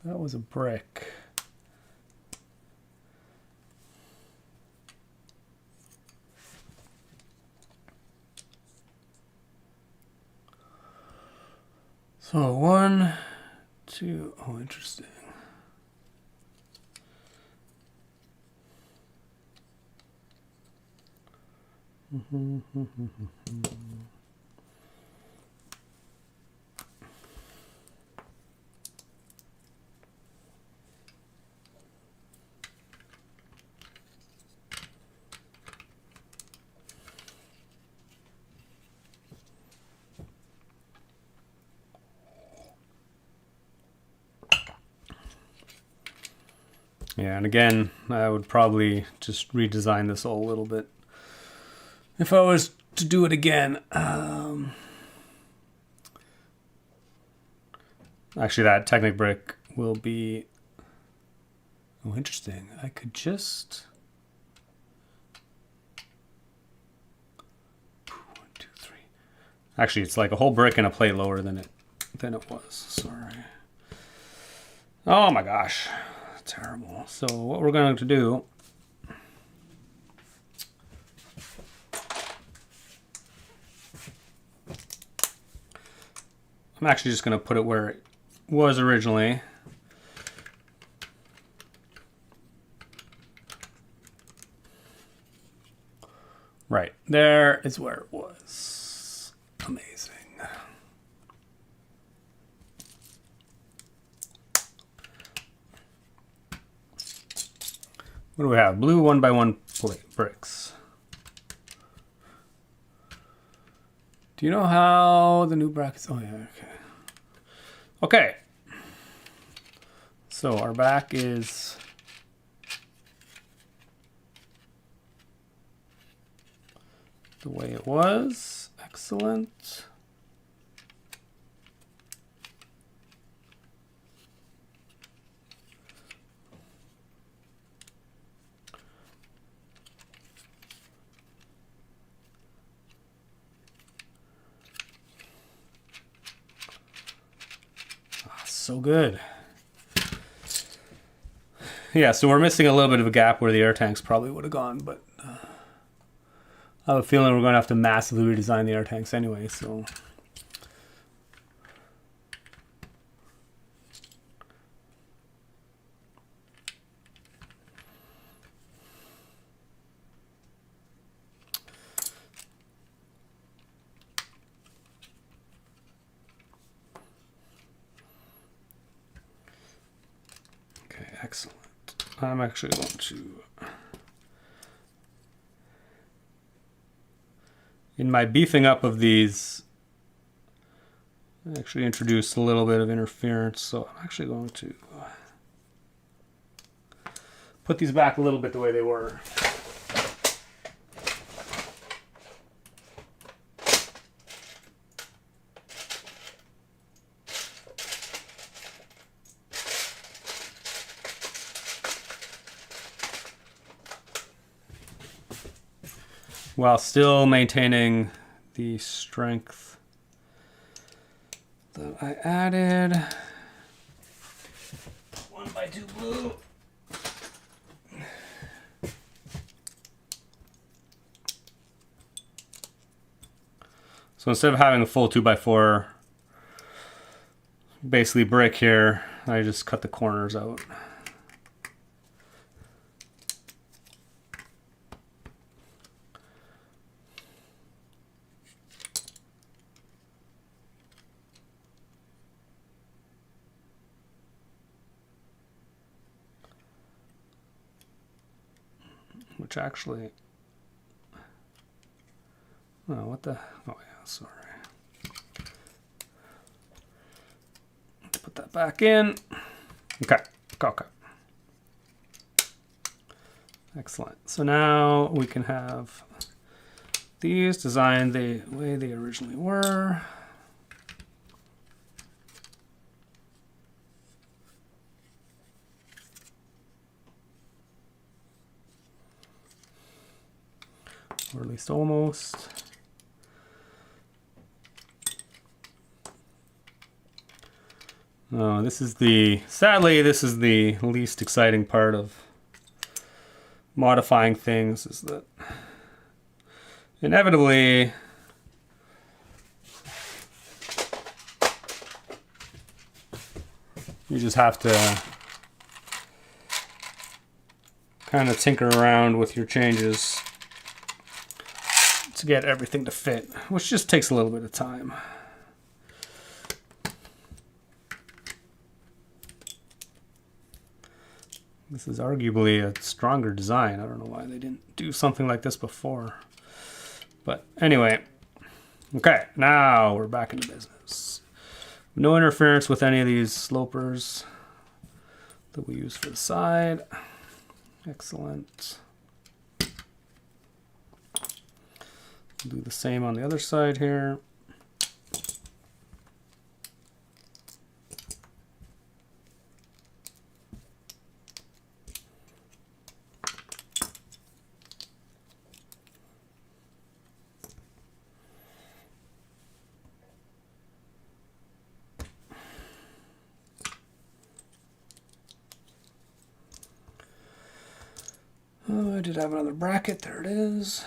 That was a brick. So 1, 2, oh, interesting. Yeah, and again, I would probably just redesign this all a little bit if I was to do it again. Actually, that Technic brick will be... Oh, interesting. I could just... 1, 2, 3. Actually, it's like a whole brick and a plate lower than it was. Sorry. Oh my gosh. Terrible. So what we're going to do, I'm actually just going to put it where it was originally. Right there is where it was. Amazing. What do we have? Blue 1x1 bricks. Do you know how the new brackets? Oh yeah, okay. Okay. So our back is the way it was. Excellent. So good. Yeah, so we're missing a little bit of a gap where the air tanks probably would have gone, but I have a feeling we're going to have to massively redesign the air tanks anyway, so... Excellent. I'm actually going to, in my beefing up of these, actually introduce a little bit of interference. So I'm actually going to put these back a little bit the way they were. While still maintaining the strength that I added. 1x2 blue. So instead of having a full 2x4 basically brick here, I just cut the corners out. which actually... Oh, what the... Oh, yeah, sorry. Put that back in. Okay, okay. Excellent. So now we can have these designed the way they originally were. Or at least almost. Oh, this is the, sadly, this is the least exciting part of modifying things, is that inevitably you just have to kind of tinker around with your changes to get everything to fit, which just takes a little bit of time. This is arguably a stronger design. I don't know why they didn't do something like this before. But anyway, okay, now we're back into business. No interference with any of these slopers that we use for the side. Excellent. Do the same on the other side here. Oh, I did have another bracket. There it is.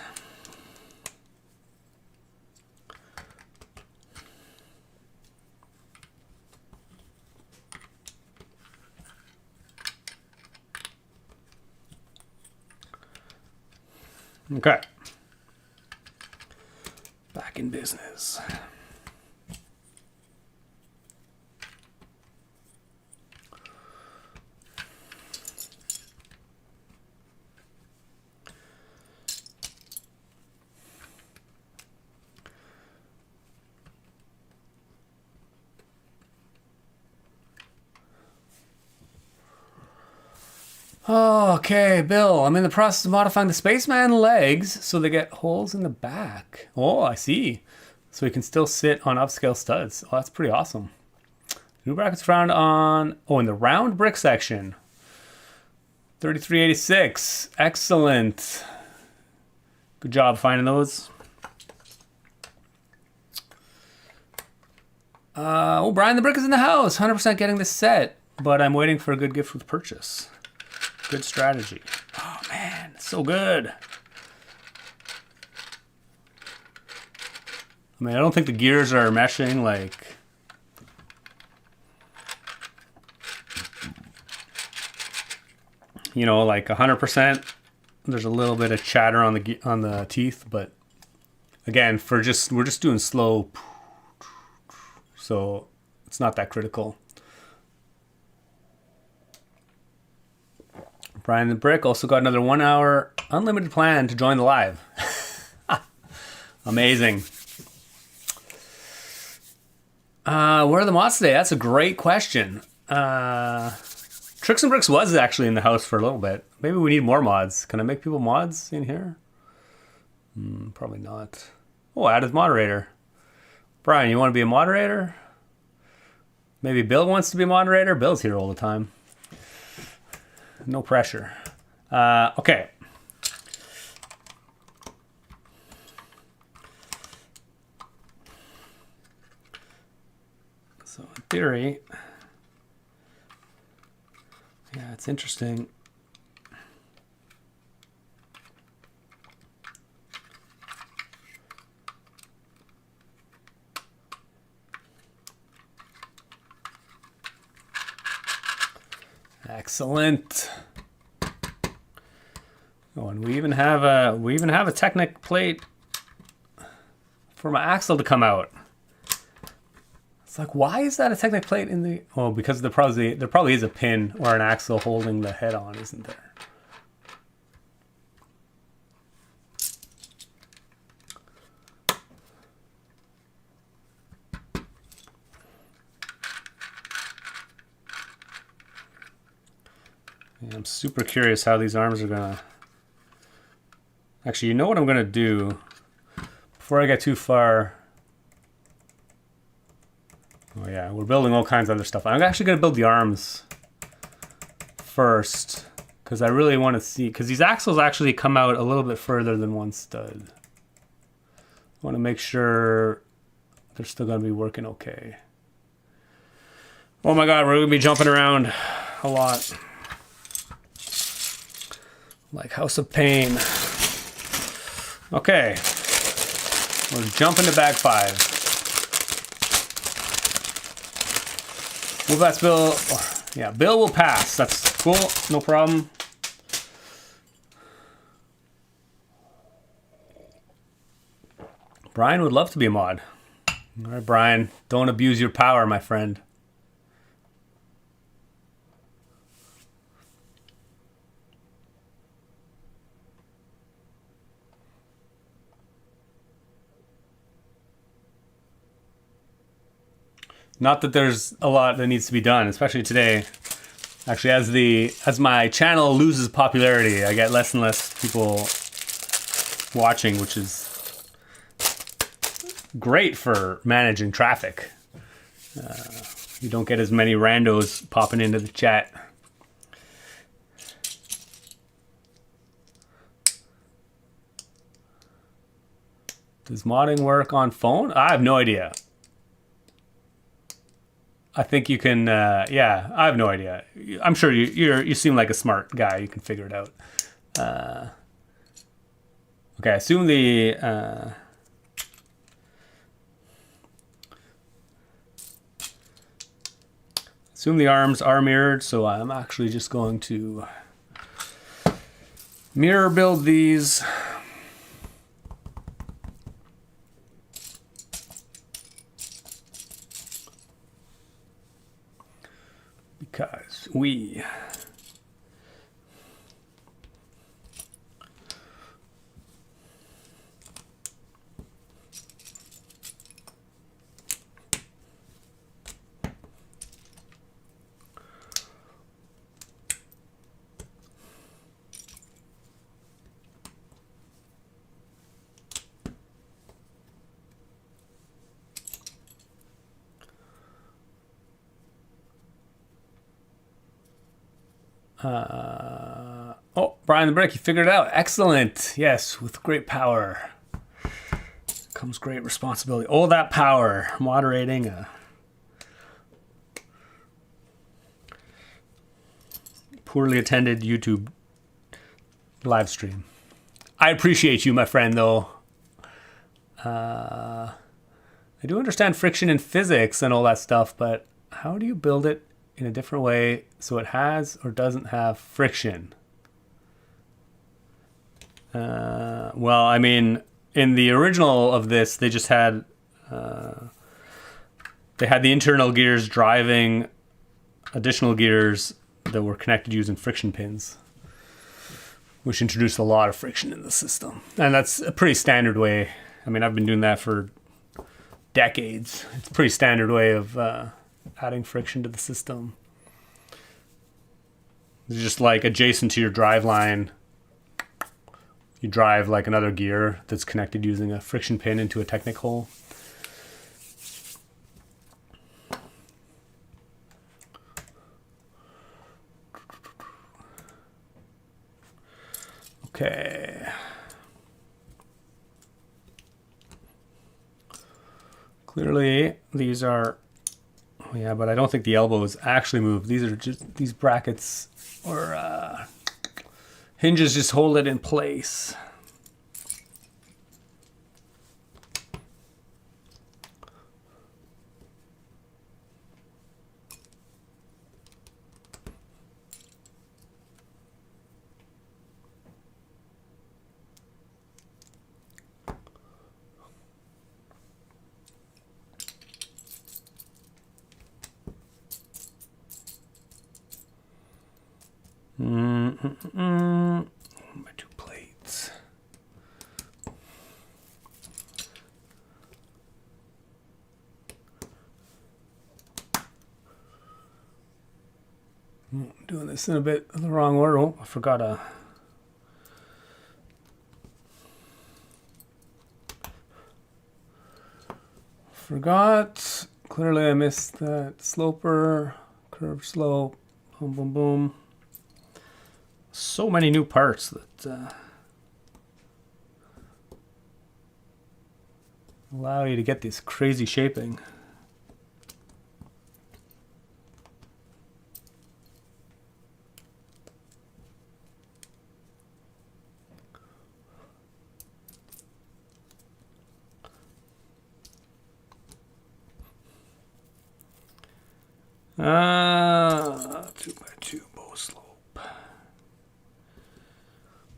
Okay. Back in business. Okay, Bill, I'm in the process of modifying the Spaceman legs so they get holes in the back. Oh, I see. So he can still sit on upscale studs. Oh, that's pretty awesome. New brackets found on, in the round brick section. 3386. Excellent. Good job finding those. Brian the Brick is in the house. 100% getting this set, but I'm waiting for a good gift with purchase. Good strategy. Oh man, so good. I mean, I don't think the gears are meshing like like 100%. There's a little bit of chatter on the teeth, but again, we're just doing slow, so it's not that critical. Brian the Brick also got another 1 hour unlimited plan to join the live. Amazing. Where are the mods today? That's a great question. Tricks and Bricks was actually in the house for a little bit. Maybe we need more mods. Can I make people mods in here? Probably not. Oh, add as moderator. Brian, you want to be a moderator? Maybe Bill wants to be a moderator. Bill's here all the time. No pressure. Okay. So in theory, yeah, it's interesting. Excellent. Oh, and we even have a Technic plate for my axle to come out. It's like, why is that a Technic plate in the? Oh, because there probably is a pin or an axle holding the head on, isn't there? I'm super curious how these arms are gonna... Actually, you know what I'm gonna do? Before I get too far... Oh yeah, we're building all kinds of other stuff. I'm actually gonna build the arms first, because I really want to see... Because these axles actually come out a little bit further than one stud. I want to make sure they're still gonna be working okay. Oh my god, we're gonna be jumping around a lot. Like House of Pain. Okay. We're jumping to bag 5. Well, that's Bill. Yeah, Bill will pass. That's cool. No problem. Brian would love to be a mod. All right, Brian. Don't abuse your power, my friend. Not that there's a lot that needs to be done, especially today. Actually, as my channel loses popularity, I get less and less people watching, which is great for managing traffic. You don't get as many randos popping into the chat. Does modding work on phone? I have no idea. I think you can, yeah, I have no idea. I'm sure you seem like a smart guy. You can figure it out. Okay, I assume the arms are mirrored, so I'm actually just going to mirror build these. Because we oh, Brian the Brick, you figured it out. Excellent. Yes, with great power comes great responsibility. Oh, that power. Moderating a poorly attended YouTube live stream. I appreciate you, my friend, though. I do understand friction in physics and all that stuff, but how do you build it in a different way so it has or doesn't have friction? Well, I mean, in the original of this, they just had they had the internal gears driving additional gears that were connected using friction pins, which introduced a lot of friction in the system. And that's a pretty standard way. I mean, I've been doing that for decades. It's a pretty standard way of adding friction to the system. It's just like adjacent to your drive line, you drive like another gear that's connected using a friction pin into a Technic hole. Okay. Clearly, these are... Oh yeah, but I don't think the elbows actually move. These are just... These brackets or hinges just hold it in place. My 2 plates. I'm doing this in a bit of the wrong order. Oh, I forgot a... Clearly I missed that sloper, curve slope, boom, boom, boom. So many new parts that allow you to get this crazy shaping. Ah, 2x2 bow slope.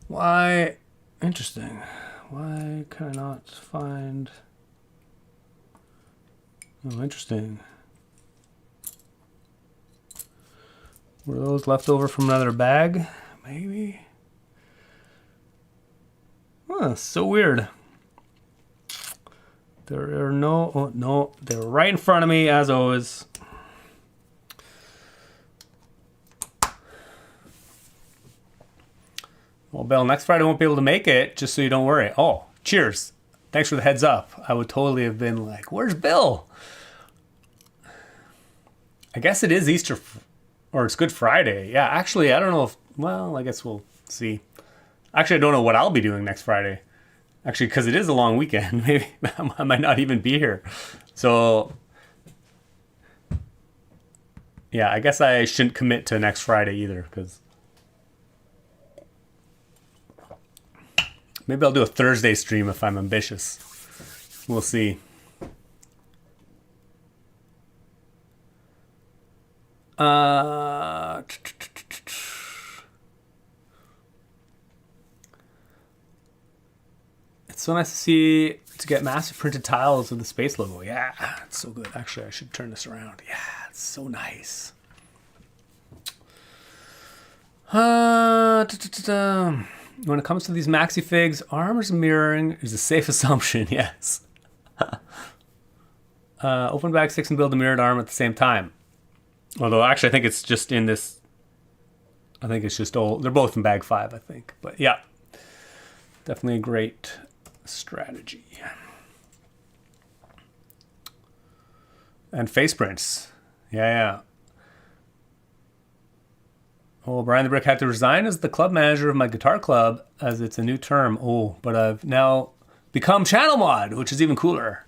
Why? Interesting. Why can I not find... Oh, interesting. Were those left over from another bag? Maybe? Huh, so weird. There are no... Oh, no, they're right in front of me, as always. Well, Bill, next Friday I won't be able to make it, just so you don't worry. Oh, cheers. Thanks for the heads up. I would totally have been like, where's Bill? I guess it is Easter, or it's Good Friday. Yeah, actually, I don't know if, well, I guess we'll see. Actually, I don't know what I'll be doing next Friday. Actually, because it is a long weekend. Maybe I might not even be here. So, yeah, I guess I shouldn't commit to next Friday either, because maybe I'll do a Thursday stream if I'm ambitious. We'll see. It's so nice to get massive printed tiles with the space logo. Yeah, it's so good. Actually, I should turn this around. Yeah, it's so nice. When it comes to these maxi figs, arms mirroring is a safe assumption. Yes. Open bag 6 and build a mirrored arm at the same time. Although, actually, I think it's just in this... I think it's just all... They're both in bag 5, I think. But, yeah. Definitely a great strategy. And face prints. Yeah. Oh, Brian the Brick had to resign as the club manager of my guitar club as it's a new term. Oh, but I've now become channel mod, which is even cooler.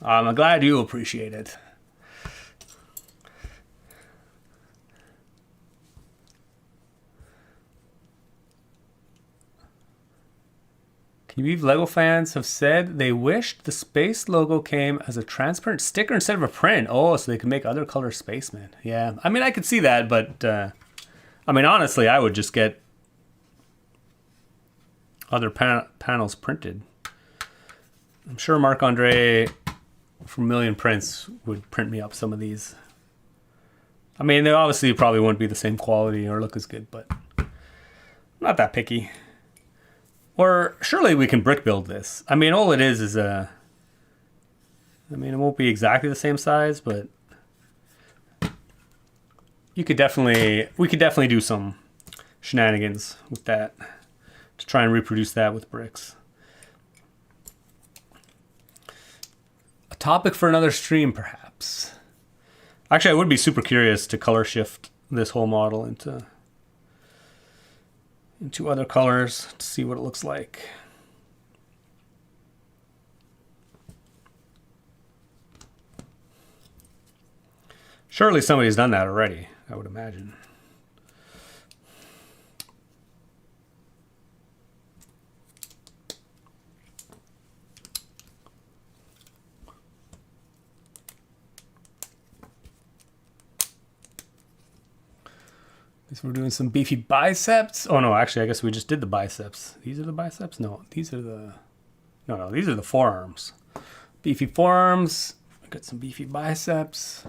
I'm glad you appreciate it. Can you believe LEGO fans have said they wished the space logo came as a transparent sticker instead of a print? Oh, so they could make other color Spaceman. Yeah, I mean, I could see that, but I mean, honestly, I would just get other panels printed. I'm sure Marc-Andre from Million Prints would print me up some of these. I mean, they obviously probably wouldn't be the same quality or look as good, but I'm not that picky. Or surely we can brick build this. I mean, all it is a... I mean, it won't be exactly the same size, but we could definitely do some shenanigans with that to try and reproduce that with bricks. A topic for another stream, perhaps. Actually, I would be super curious to color shift this whole model into other colors to see what it looks like. Surely somebody's done that already, I would imagine. Guess we're doing some beefy biceps. Oh no, actually, I guess we just did the biceps. These are the biceps? No, these are the... No, these are the forearms. Beefy forearms. Got some beefy biceps.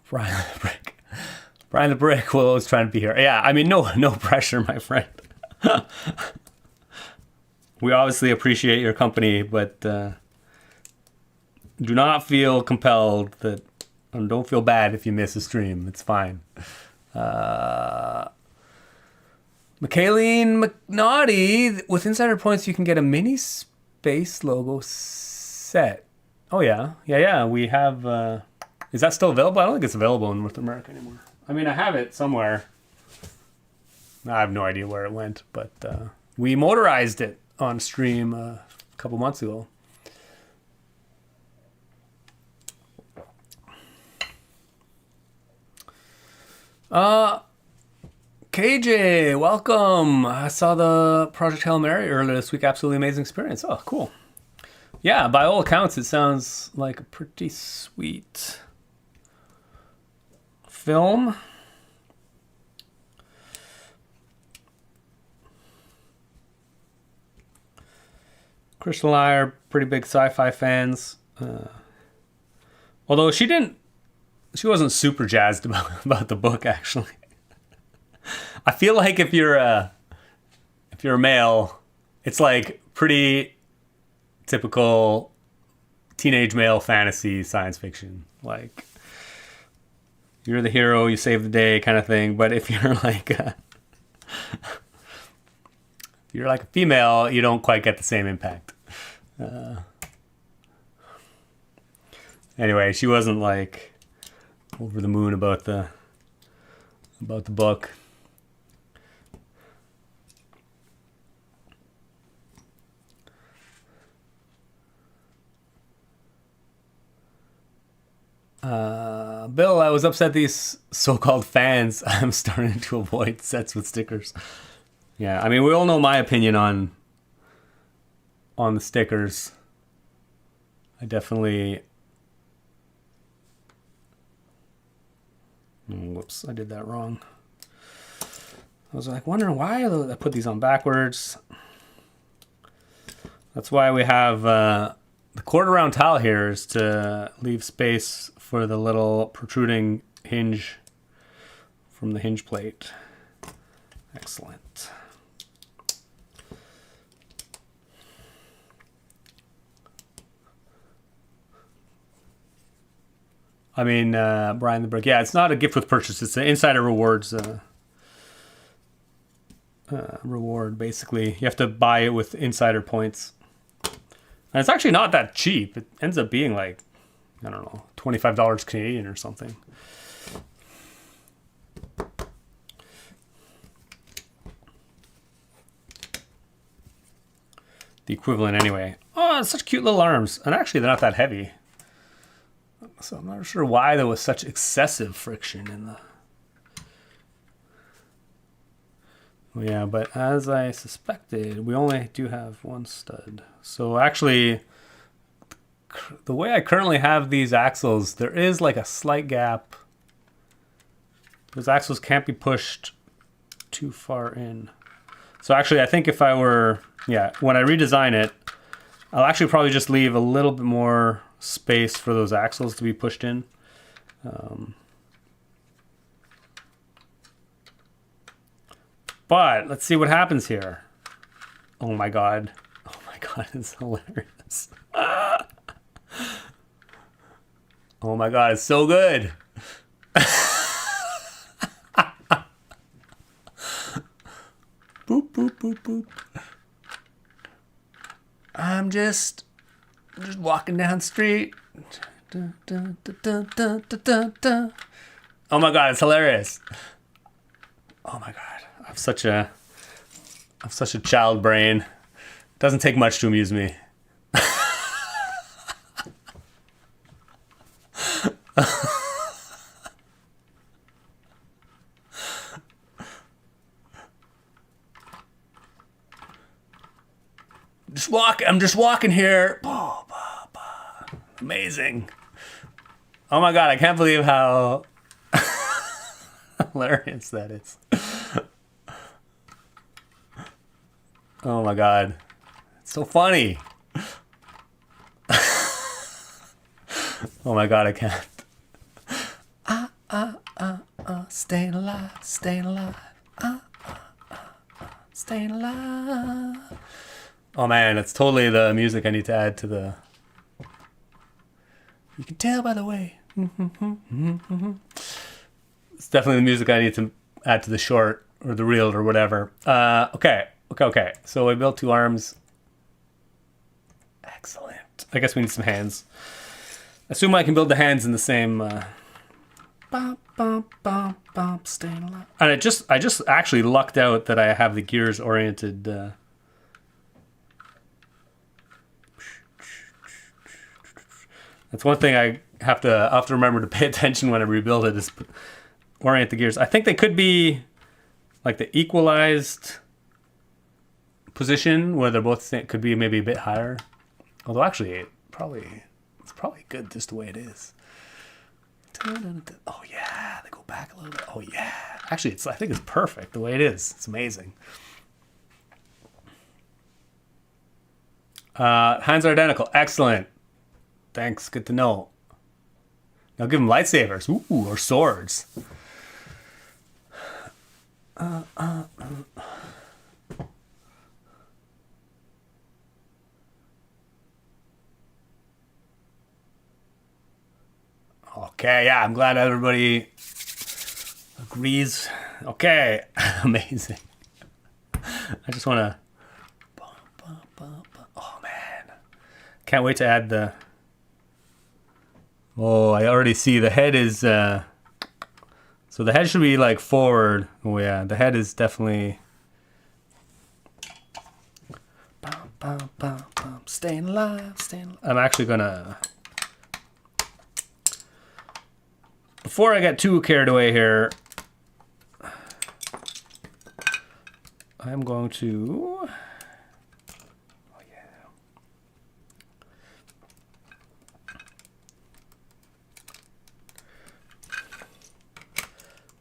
Brian the Brick. Brian the Brick will always try to be here. Yeah, I mean, no pressure, my friend. We obviously appreciate your company, but do not feel compelled that, and don't feel bad if you miss a stream. It's fine. Michaeline McNaughty, with insider points, you can get a mini space logo set. Oh yeah. We have. Is that still available? I don't think it's available in North America anymore. I mean, I have it somewhere. I have no idea where it went, but we motorized it on stream a couple months ago. KJ, welcome. I saw the Project Hail Mary earlier this week. Absolutely amazing experience. Oh, cool. Yeah, by all accounts, it sounds like a pretty sweet film. Crystal and I are pretty big sci-fi fans. Although she wasn't super jazzed about the book, actually. I feel like if you're a male, it's like pretty typical teenage male fantasy science fiction. Like, you're the hero, you save the day kind of thing. But if you're like a female, you don't quite get the same impact. Anyway, she wasn't like over the moon about the book. Bill, I was upset these so-called fans. I'm starting to avoid sets with stickers. Yeah, I mean, we all know my opinion on the stickers. I definitely... Whoops, I did that wrong. I was like wondering why I put these on backwards. That's why we have the quarter round tile here, is to leave space for the little protruding hinge from the hinge plate. Excellent. I mean, Brian the Brick. Yeah, it's not a gift with purchase. It's an insider rewards reward, basically. You have to buy it with insider points. And it's actually not that cheap. It ends up being like, I don't know, $25 Canadian or something. The equivalent anyway. Oh, it's such cute little arms. And actually, they're not that heavy. So I'm not sure why there was such excessive friction in the... Well, yeah, but as I suspected, we only do have one stud. So actually, the way I currently have these axles, there is like a slight gap. Those axles can't be pushed too far in. So actually, I think if I were... Yeah, when I redesign it, I'll actually probably just leave a little bit more space for those axles to be pushed in. But let's see what happens here. Oh my god. Oh my god, it's hilarious. Oh my god, it's so good. Boop, boop, boop, boop. I'm just walking down the street. Oh my god, it's hilarious. Oh my god. I have such a child brain. It doesn't take much to amuse me. I'm just walking here. Amazing. Oh my god, I can't believe how hilarious that is. Oh my god. It's so funny. Oh my god, I can't. Staying alive, staying alive. Staying alive. Oh man, it's totally the music I need to add to the... You can tell by the way. It's definitely the music I need to add to the short or the reel or whatever. Okay. So I built 2 arms. Excellent. I guess we need some hands. Assume I can build the hands in the same... staying alive. And I just actually lucked out that I have the gears oriented. That's one thing I have to remember to pay attention when I rebuild it, is orient the gears. I think they could be like the equalized position where they're both could be maybe a bit higher. Although actually it's probably good just the way it is. Oh yeah, they go back a little bit. Oh yeah. Actually, I think it's perfect the way it is. It's amazing. Hands are identical. Excellent. Thanks. Good to know. Now give them lightsabers. Ooh, or swords. Okay, yeah, I'm glad everybody agrees. Okay, amazing. I just want to... Oh, man. Can't wait to add the... Oh, I already see the head is... So the head should be like forward. Oh, yeah, the head is definitely... Staying alive, staying alive. I'm actually going to... Before I get too carried away here, I'm going to... Oh, yeah.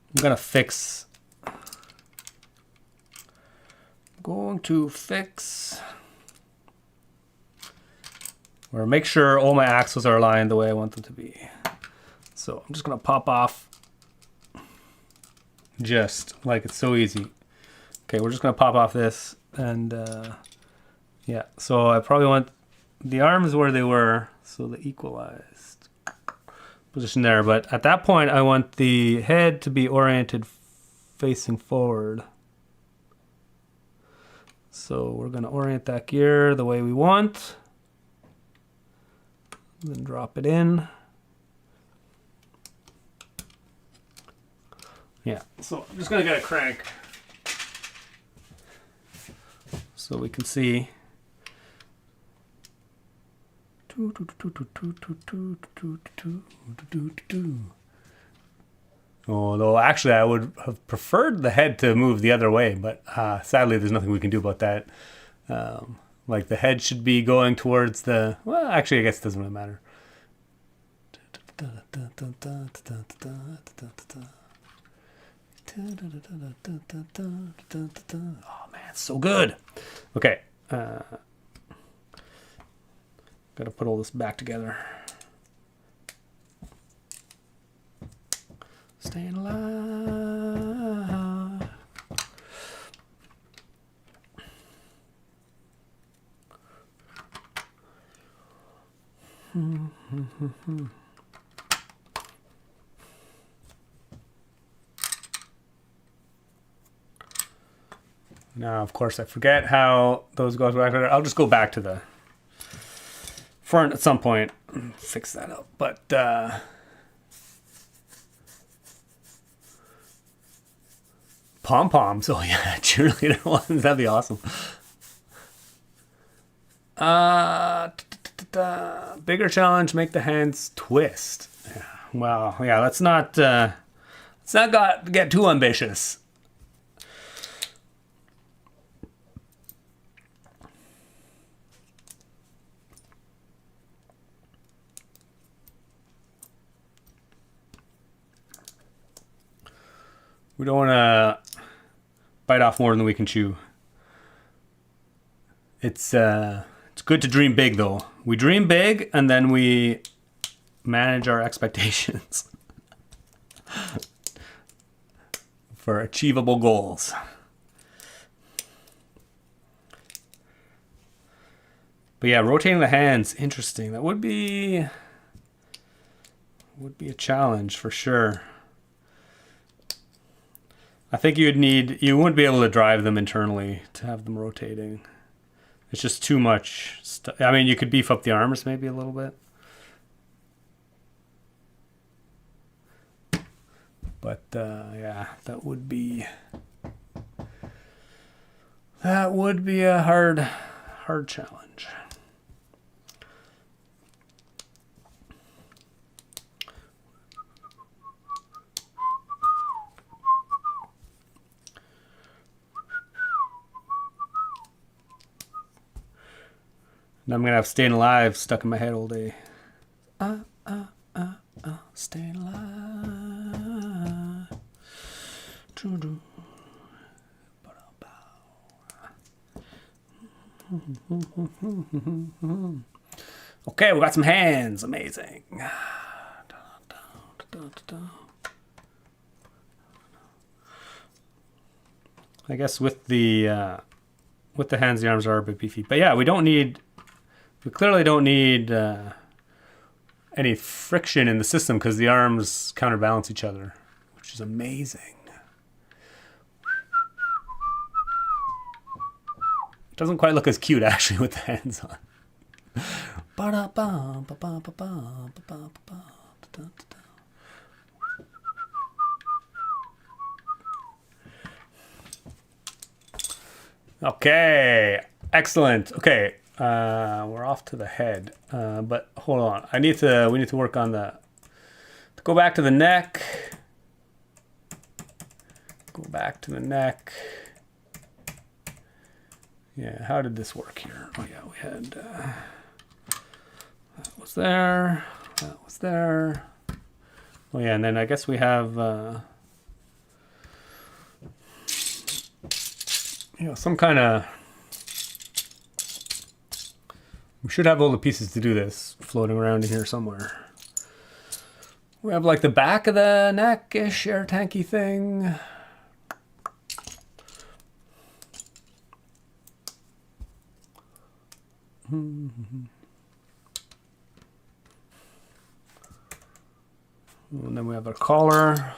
I'm going to fix... Or make sure all my axles are aligned the way I want them to be. So I'm just going to pop off, just like it's so easy. Okay, we're just going to pop off this, and yeah, so I probably want the arms where they were, so the equalized position there. But at that point, I want the head to be oriented facing forward. So we're going to orient that gear the way we want, then drop it in. Yeah, so I'm just going to get a crank so we can see. Although actually I would have preferred the head to move the other way, but sadly there's nothing we can do about that. Like the head should be going towards the... Well, actually I guess it doesn't really matter. Oh man, so good. Okay, gotta put all this back together. Staying alive. Now, of course, I forget how those go back there. I'll just go back to the front at some point and fix that up. But pom-poms. Oh, yeah, cheerleader ones. That'd be awesome. Bigger challenge, make the hands twist. Yeah. Well, yeah, let's not get too ambitious. We don't want to bite off more than we can chew. It's good to dream big, though. We dream big, and then we manage our expectations. for achievable goals. But yeah, rotating the hands, interesting. That would be a challenge for sure. I think you wouldn't be able to drive them internally to have them rotating. It's just too much stuff. I mean, you could beef up the arms maybe a little bit. But yeah, that would be a hard challenge. And I'm going to have Staying Alive stuck in my head all day. Staying alive. Okay, we got some hands. Amazing. I guess with the hands, the arms are a bit beefy. But yeah, we clearly don't need any friction in the system because the arms counterbalance each other, which is amazing. It doesn't quite look as cute actually with the hands on. Okay, excellent. Okay, we're off to the head, but hold on. We need to work on go back to the neck. Go back to the neck. Yeah, how did this work here? Oh yeah, we had that was there. That was there. Oh yeah, and then I guess we have some kind of. We should have all the pieces to do this floating around in here somewhere. We have like the back of the neck-ish air tanky thing. And then we have our collar.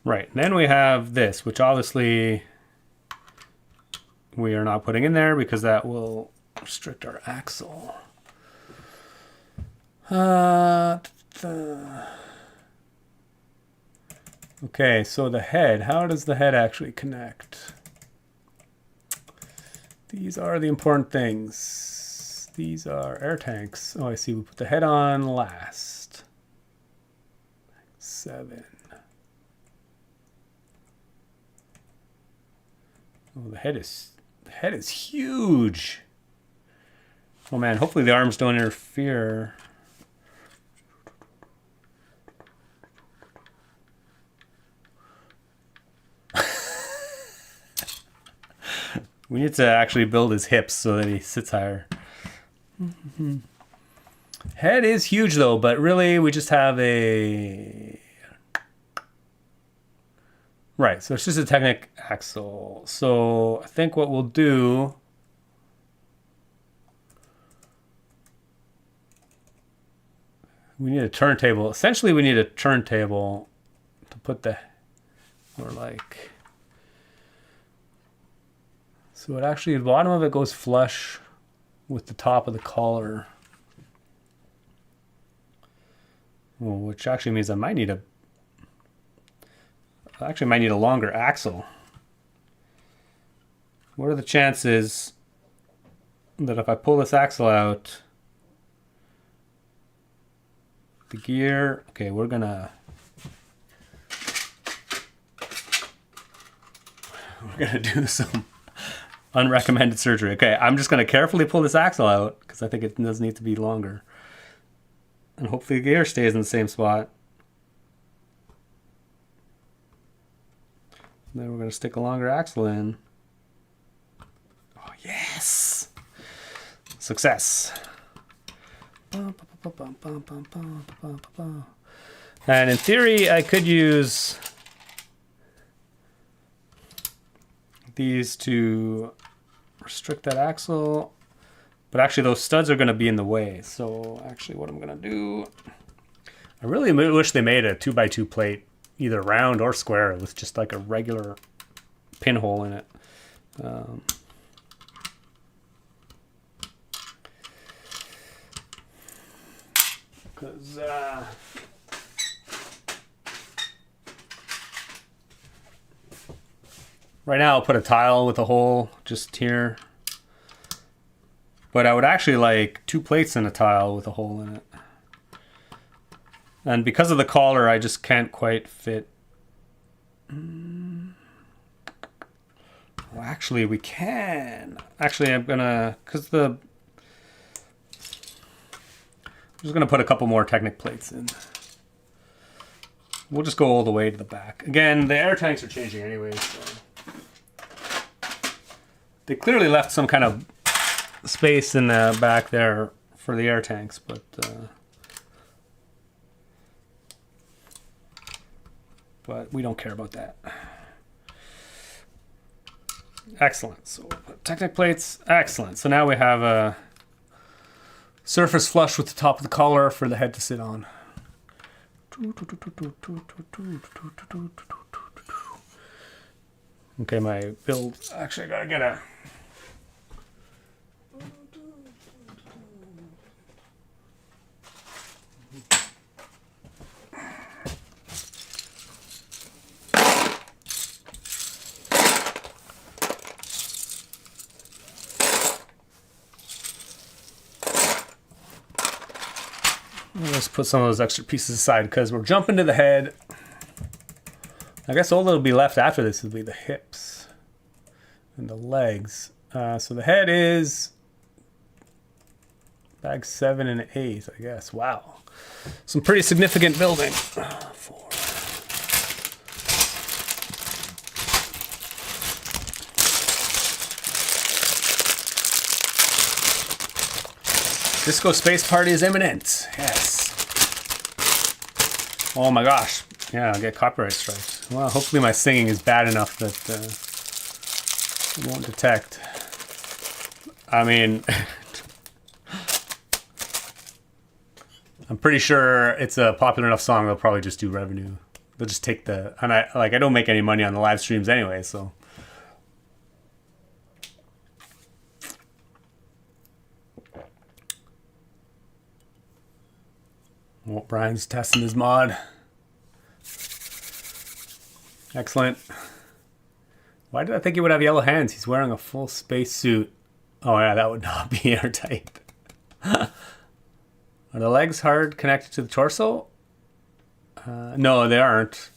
Right, and then we have this, which obviously we are not putting in there because that will restrict our axle. Okay, so the head, how does the head actually connect? These are the important things. These are air tanks. Oh, I see, we put the head on last. 7. Oh, the head is huge. Oh man, hopefully the arms don't interfere. We need to actually build his hips so that he sits higher. Head is huge though, but really we just have a... Right, so it's just a Technic axle. So I think what we'll do... We need a turntable. Essentially, we need a turntable to put the... Or like... So it actually, the bottom of it goes flush with the top of the collar. Well, which actually means I might need a longer axle. What are the chances that if I pull this axle out, the gear, okay, we're gonna do some unrecommended surgery. Okay, I'm just gonna carefully pull this axle out because I think it does need to be longer. And hopefully the gear stays in the same spot. Then we're going to stick a longer axle in. Oh, yes! Success. And in theory, I could use these to restrict that axle. But actually, those studs are going to be in the way. So actually, what I'm going to do... I really wish they made a 2x2 plate, either round or square, with just like a regular pinhole in it. Because right now I'll put a tile with a hole just here. But I would actually like 2 plates in a tile with a hole in it. And because of the collar, I just can't quite fit. Well, actually, we can. Actually, I'm gonna, I'm just gonna put a couple more Technic plates in. We'll just go all the way to the back. Again, the air tanks are changing anyway, so they clearly left some kind of space in the back there for the air tanks, but we don't care about that. Excellent. So Technic plates, excellent. So now we have a surface flush with the top of the collar for the head to sit on. Okay, my build, actually I gotta get a... Let's put some of those extra pieces aside because we're jumping to the head. I guess all that'll be left after this will be the hips and the legs. So the head is bag 7 and 8, I guess. Wow. Some pretty significant building. 4. Disco Space Party is imminent. Yes. Oh my gosh. Yeah, I'll get copyright strikes. Well, hopefully my singing is bad enough that it won't detect. I mean, I'm pretty sure it's a popular enough song they'll probably just do revenue. They'll just take the... And I don't make any money on the live streams anyway, so... Well, Brian's testing his mod. Excellent. Why did I think he would have yellow hands? He's wearing a full space suit. Oh yeah, that would not be airtight. Are the legs hard connected to the torso? No, they aren't.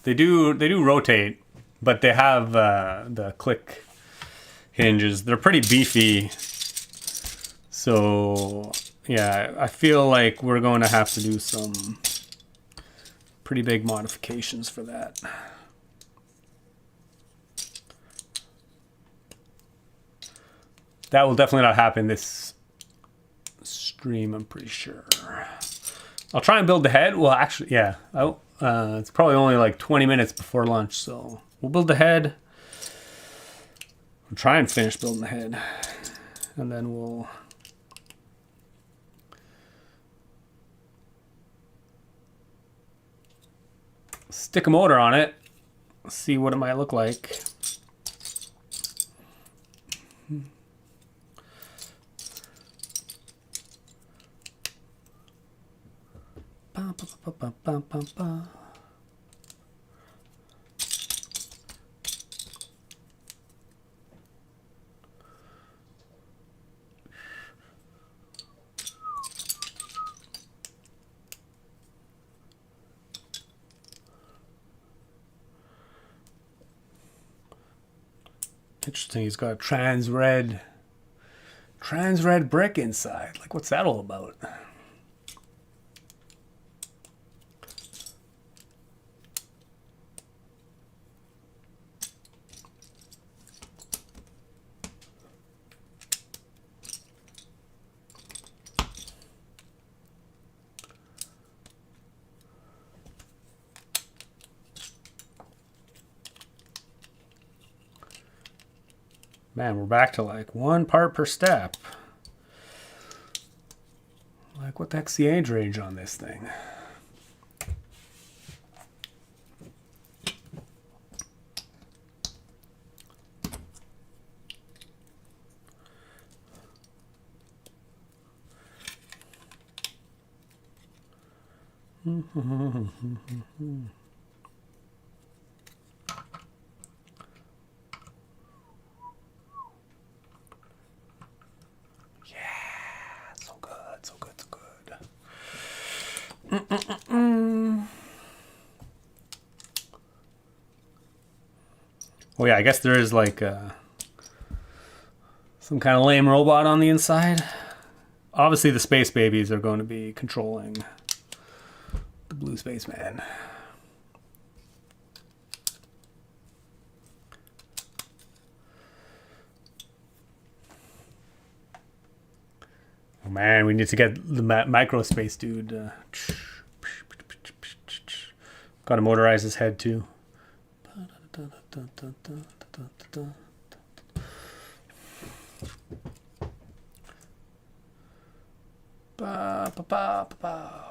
They do rotate, but they have the click hinges. They're pretty beefy. So yeah, I feel like we're going to have to do some pretty big modifications for that. That will definitely not happen this stream, I'm pretty sure. I'll try and build the head. Well, actually, yeah. It's probably only like 20 minutes before lunch, so we'll build the head. We'll try and finish building the head. And then we'll... stick a motor on it, see what it might look like. Interesting, he's got a trans red brick inside. Like, what's that all about? Man, we're back to like 1 part per step. Like, what the heck's the age range on this thing? So good, so good, so good. Oh yeah, I guess there is like some kind of lame robot on the inside. Obviously the space babies are going to be controlling the blue spaceman. Oh man, we need to get the microspace dude. Got to motorize his head too. Ba, ba, ba, ba, ba.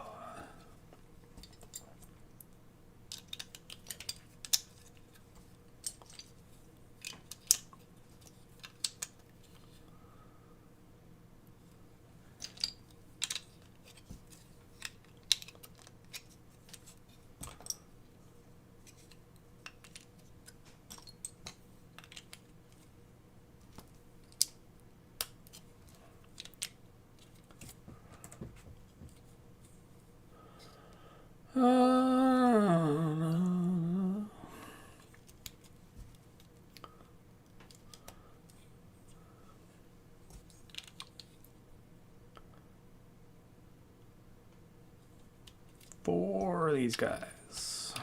For these guys.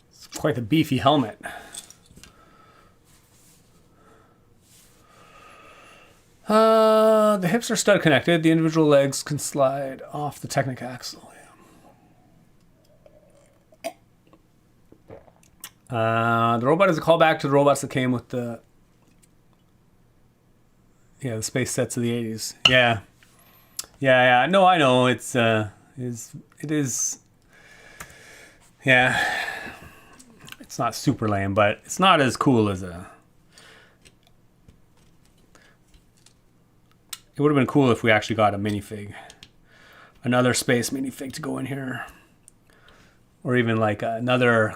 It's quite a beefy helmet. The hips are stud connected. The individual legs can slide off the Technic axle. The robot is a callback to the robots that came with the space sets of the 80s. Yeah. No, I know it is. Yeah, it's not super lame, but it's not as cool as a. It would have been cool if we actually got a minifig, another space minifig to go in here, or even like another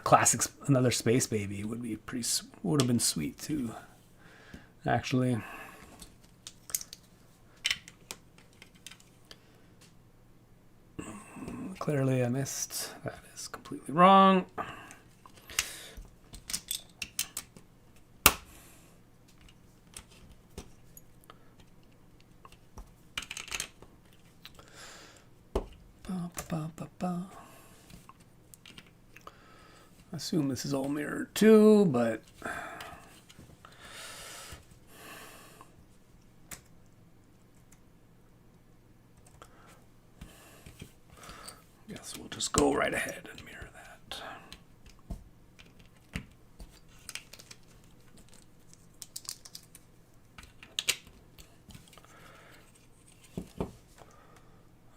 space baby would have been sweet too. Actually, clearly I missed. That is completely wrong. I assume this is all mirrored too, but guess we'll just go right ahead and mirror that.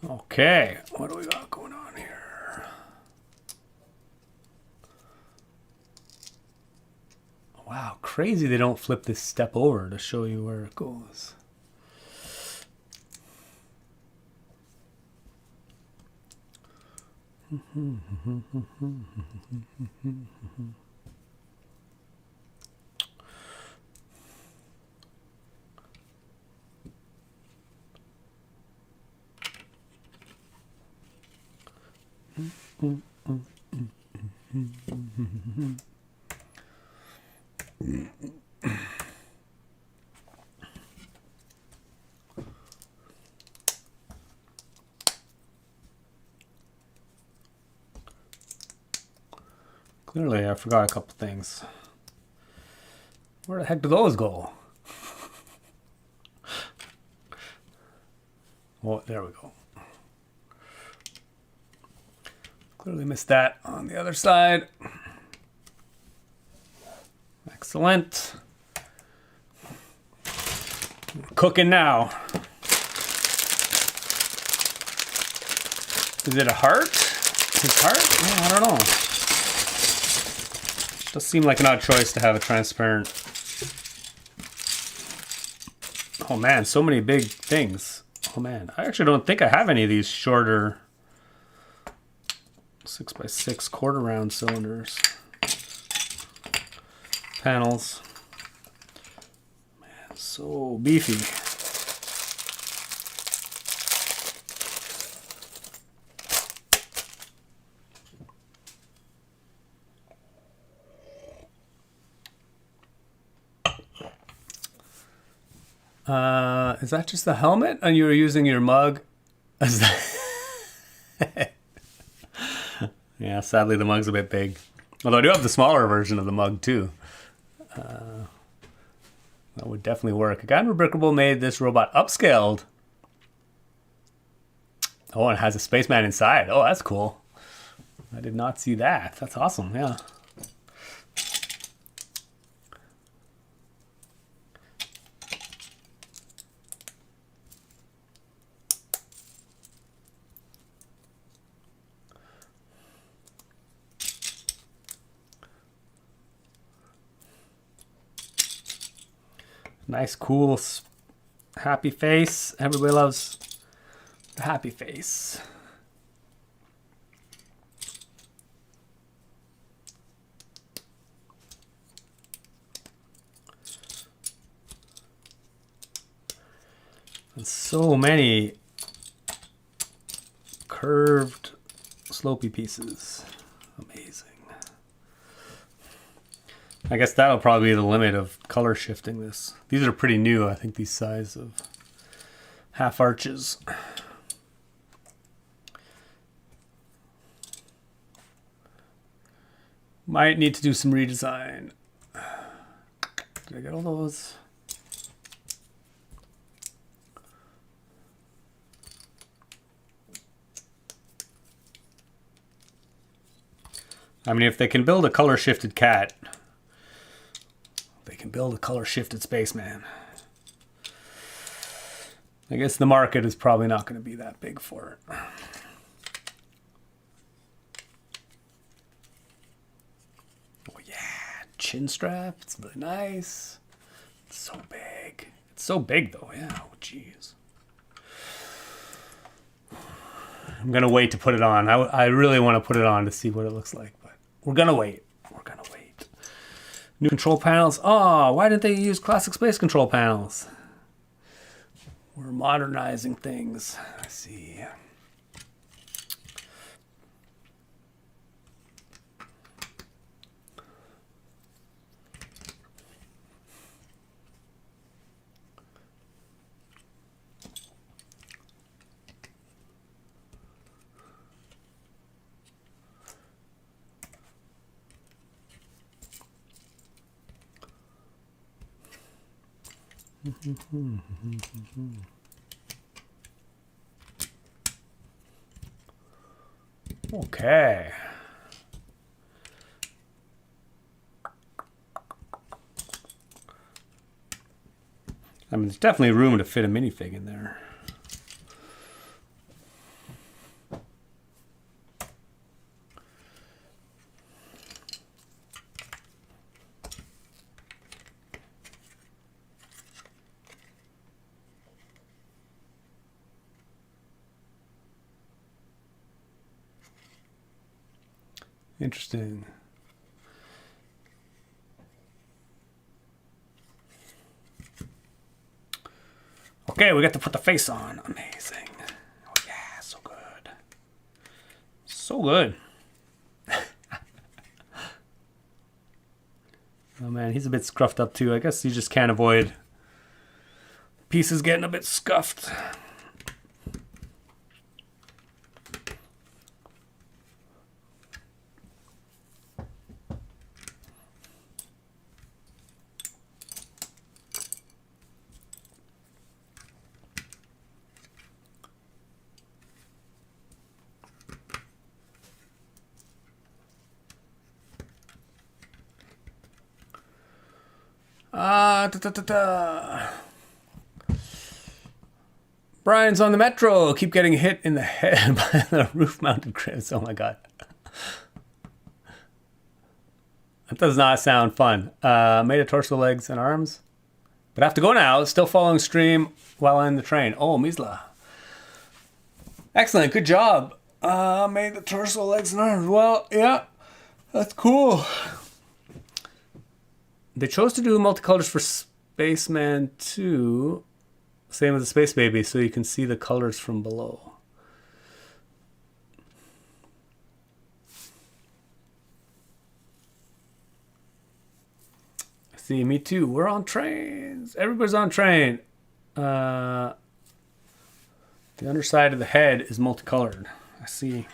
Okay, what do we got going on here? Wow, crazy they don't flip this step over to show you where it goes. Clearly, I forgot a couple things. Where the heck do those go? Oh, there we go. Clearly missed that on the other side. Excellent. We're cooking now. Is it a heart? His heart? Oh, I don't know. Does seem like an odd choice to have a transparent. Oh man, so many big things. Oh man, I actually don't think I have any of these shorter 6x6 quarter round cylinders. Panels. Man, so beefy. Is that just the helmet? And you were using your mug as the... Yeah, sadly the mug's a bit big. Although I do have the smaller version of the mug too. That would definitely work. A guy in Rebrickable made this robot upscaled. Oh, and it has a spaceman inside. Oh, that's cool. I did not see that. That's awesome, yeah. Nice, cool, happy face. Everybody loves the happy face. And so many curved, slopey pieces. Amazing. I guess that'll probably be the limit of color shifting this. These are pretty new, I think, these size of half arches. Might need to do some redesign. Did I get all those? I mean, if they can build a color shifted cat, they can build a color shifted spaceman. I guess the market is probably not going to be that big for it. Oh yeah, chin strap. It's really nice. It's so big. It's so big though. Yeah. Oh jeez. I'm gonna wait to put it on. I really want to put it on to see what it looks like, but we're gonna wait. We're gonna wait. New control panels. Oh, why didn't they use classic space control panels? We're modernizing things. I see. Okay. I mean, there's definitely room to fit a minifig in there. Interesting. Okay, we got to put the face on. Amazing. Oh yeah, so good. So good. Oh man, he's a bit scruffed up too. I guess you just can't avoid pieces getting a bit scuffed. Brian's on the metro. Keep getting hit in the head by the roof-mounted cribs. Oh my god. That does not sound fun. Made of torso, legs, and arms. But I have to go now. Still following stream while in the train. Oh, Misla. Excellent. Good job. Made the torso, legs, and arms. Well, yeah. That's cool. They chose to do multicolors for Spaceman 2. Same as the Space Baby, so you can see the colors from below. See, me too. We're on trains. Everybody's on train. The underside of the head is multicolored. I see.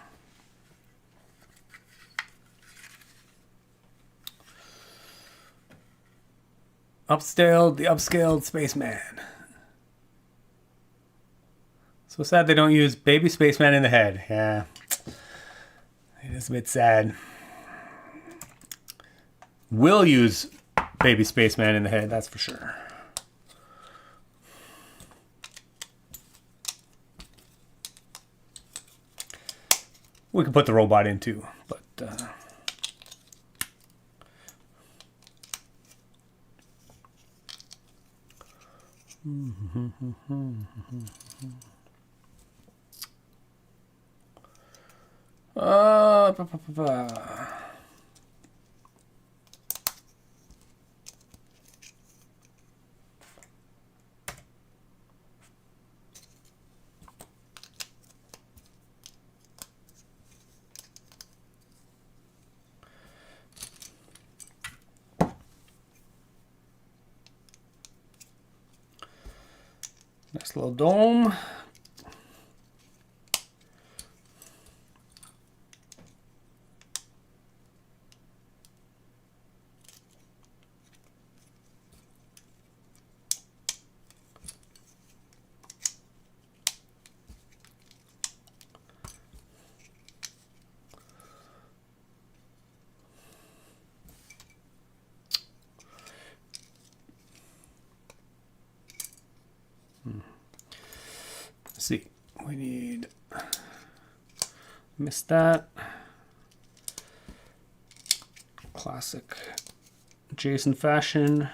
The upscaled Spaceman. So sad they don't use baby Spaceman in the head. Yeah. It is a bit sad. We'll use baby Spaceman in the head, that's for sure. We can put the robot in too, but nice little dome. Let's see, we need, missed that. Classic Jason fashion.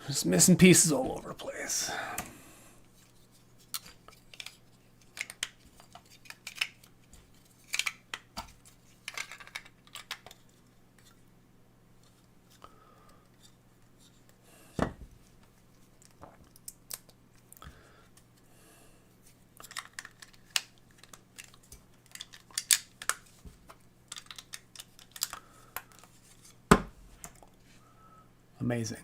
Just missing pieces all over the place. Amazing.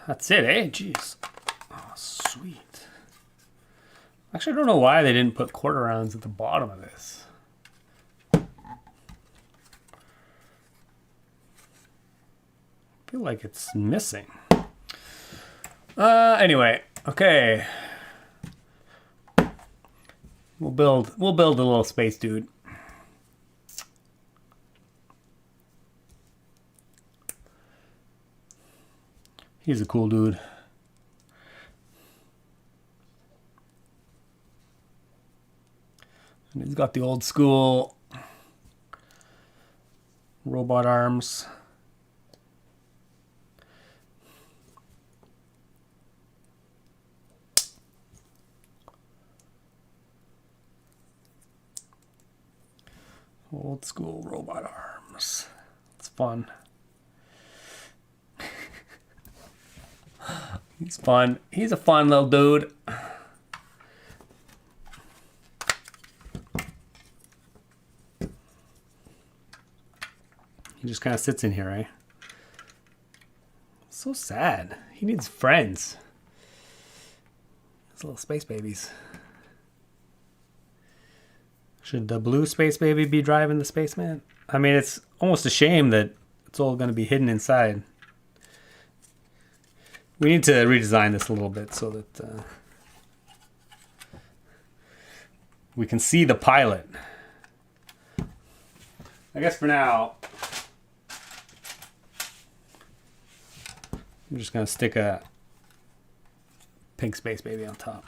That's it, eh? Jeez. Oh, sweet. Actually, I don't know why they didn't put quarter rounds at the bottom of this. I feel like it's missing. Anyway, okay. We'll build a little space dude. He's a cool dude. And he's got the old school robot arms. Old school robot arms. It's fun. He's fun. He's a fun little dude. He just kind of sits in here, eh? So sad. He needs friends. His little space babies. Should the blue space baby be driving the Spaceman? I mean, it's almost a shame that it's all going to be hidden inside. We need to redesign this a little bit so that we can see the pilot. I guess for now, I'm just gonna stick a pink Space Baby on top.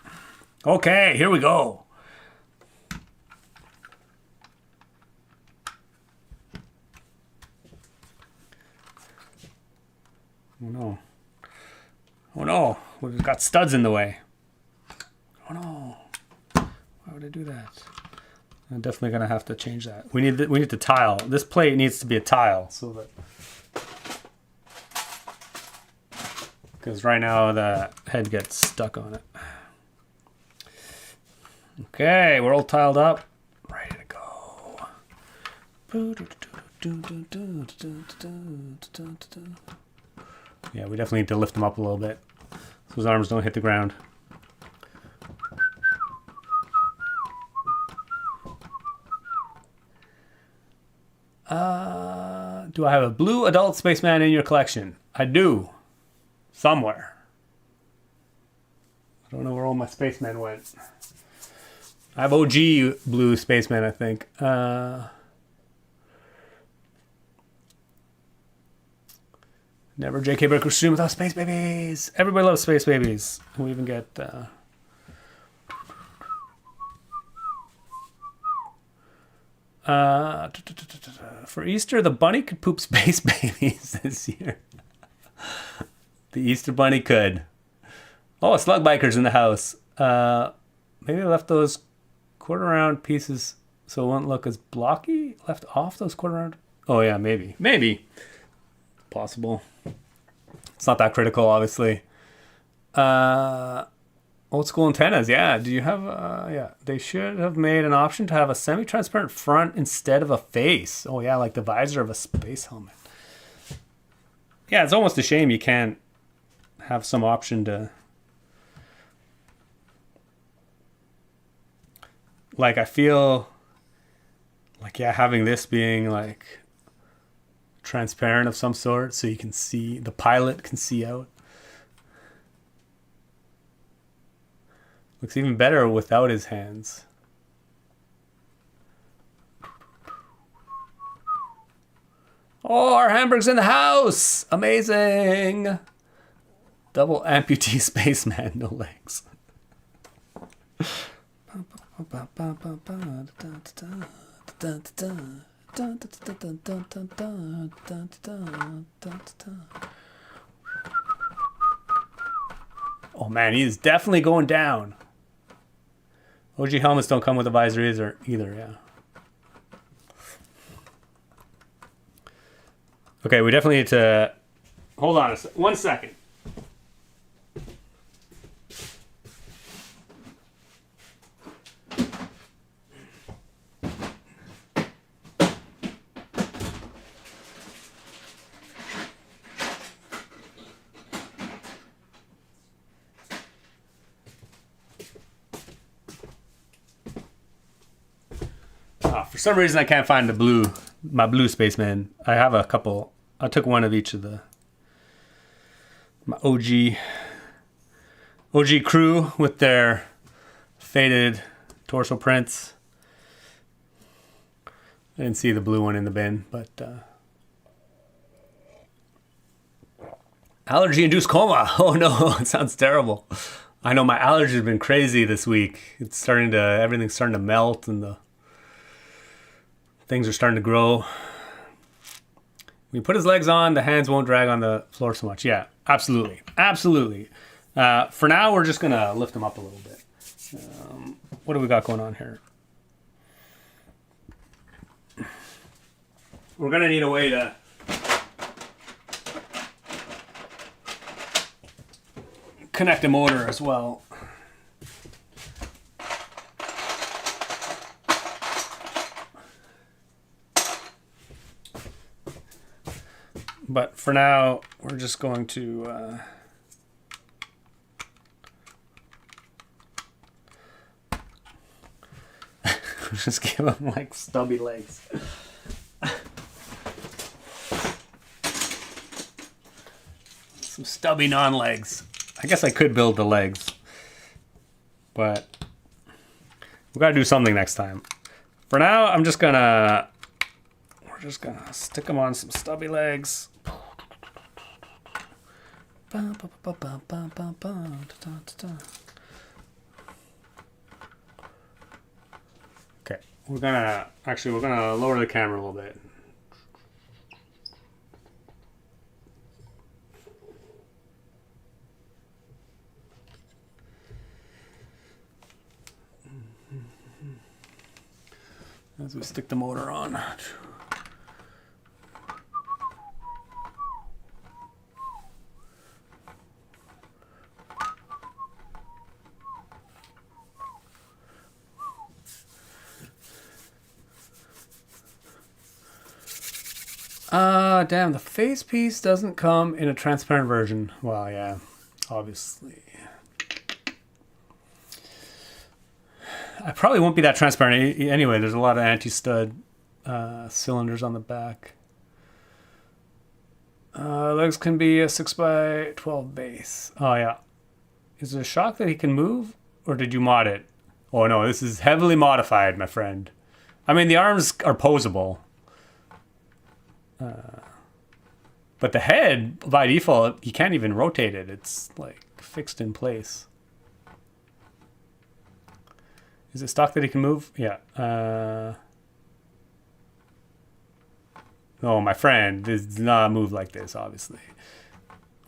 Okay, here we go. Oh no. Oh no, we've got studs in the way. Oh no. Why would I do that? I'm definitely gonna have to change that. We need the tile. This plate needs to be a tile so that, because right now the head gets stuck on it. Okay, we're all tiled up. Ready to go. Yeah, we definitely need to lift him up a little bit so his arms don't hit the ground. Do I have a blue adult Spaceman in your collection? I do. Somewhere. I don't know where all my Spacemen went. I have OG blue Spaceman, I think. Never JK Burger stream without Space Babies. Everybody loves Space Babies. We even get... for Easter, the bunny could poop Space Babies this year. The Easter bunny could. Oh, Slug Biker's in the house. Maybe I left those quarter round pieces so it won't look as blocky. Left off those quarter round. Oh yeah, maybe. Maybe. Possible. It's not that critical, obviously. Old school antennas, yeah. Do you have, yeah. They should have made an option to have a semi-transparent front instead of a face. Oh yeah, like the visor of a space helmet. Yeah, it's almost a shame you can't have some option to... Like, I feel like, yeah, having this being like transparent of some sort so you can see, the pilot can see out. Looks even better without his hands. Oh, our Hamburg's in the house! Amazing! Double amputee Spaceman, no legs. Oh man, he's definitely going down. OG helmets don't come with a visor either, yeah. Okay, we definitely need to... Hold on 1 second. For some reason, I can't find my blue Spaceman. I have a couple. I took one of each of my OG crew with their faded torso prints. I didn't see the blue one in the bin, but allergy-induced coma. Oh no, it sounds terrible. I know my allergies have been crazy this week. Everything's starting to melt and things are starting to grow. When you put his legs on, the hands won't drag on the floor so much. Yeah, absolutely. Absolutely. For now, we're just going to lift him up a little bit. What do we got going on here? We're going to need a way to connect a motor as well. But for now, we're just going to just give him like stubby legs. Some stubby non-legs. I guess I could build the legs, but we gotta do something next time. For now, we're just gonna stick them on some stubby legs. Okay, we're gonna lower the camera a little bit. As we stick the motor on. Damn, the face piece doesn't come in a transparent version. Well, yeah, obviously. I probably won't be that transparent anyway. There's a lot of anti-stud cylinders on the back. Legs can be a 6x12 base. Oh, yeah. Is it a shock that he can move? Or did you mod it? Oh, no, this is heavily modified, my friend. I mean, the arms are posable. But the head, by default, you can't even rotate it. It's, like, fixed in place. Is it stock that he can move? Yeah. Oh, my friend, this does not move like this, obviously.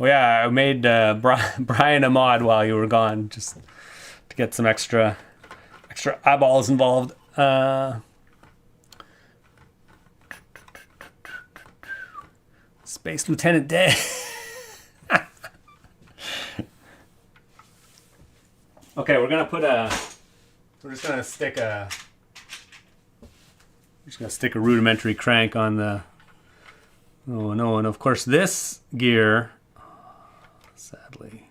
Oh, yeah, I made Brian a mod while you were gone, just to get some extra eyeballs involved. Space Lieutenant Day. Okay, we're just gonna stick a rudimentary crank on the. Oh no! And of course, this gear, sadly.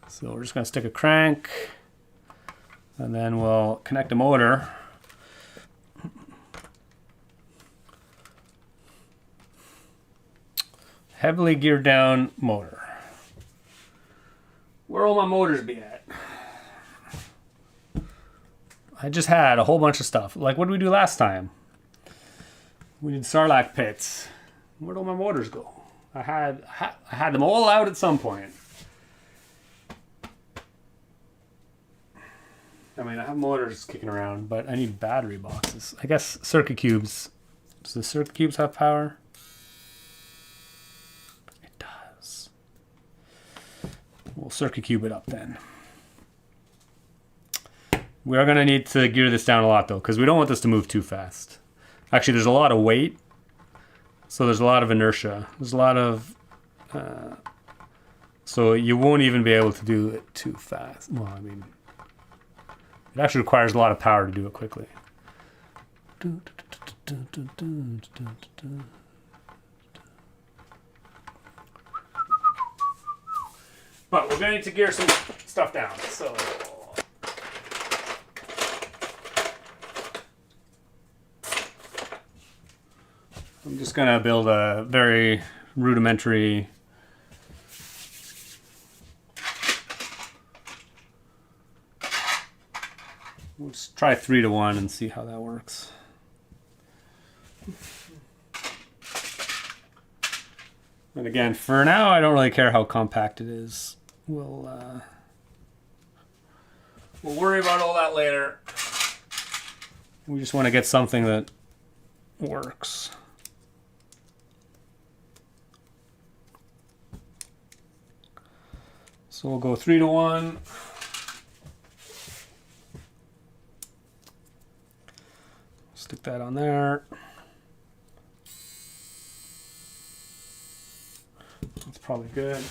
So we're just gonna stick a crank, and then we'll connect a motor. Heavily geared down motor. Where will my motors be at? I just had a whole bunch of stuff. Like, what did we do last time? We did Sarlacc pits. Where do my motors go? I had them all out at some point. I mean, I have motors kicking around, but I need battery boxes. I guess circuit cubes. Does the circuit cubes have power? We'll circuit cube it up then. We are going to need to gear this down a lot though, because we don't want this to move too fast. Actually, there's a lot of weight, so there's a lot of inertia. There's a lot of... so you won't even be able to do it too fast. Well, I mean, it actually requires a lot of power to do it quickly. But we're going to need to gear some stuff down, so... I'm just going to build a very rudimentary... We'll just try 3-to-1 and see how that works. And again, for now, I don't really care how compact it is. We'll worry about all that later. We just want to get something that works. So we'll go 3-to-1. Stick that on there. That's probably good.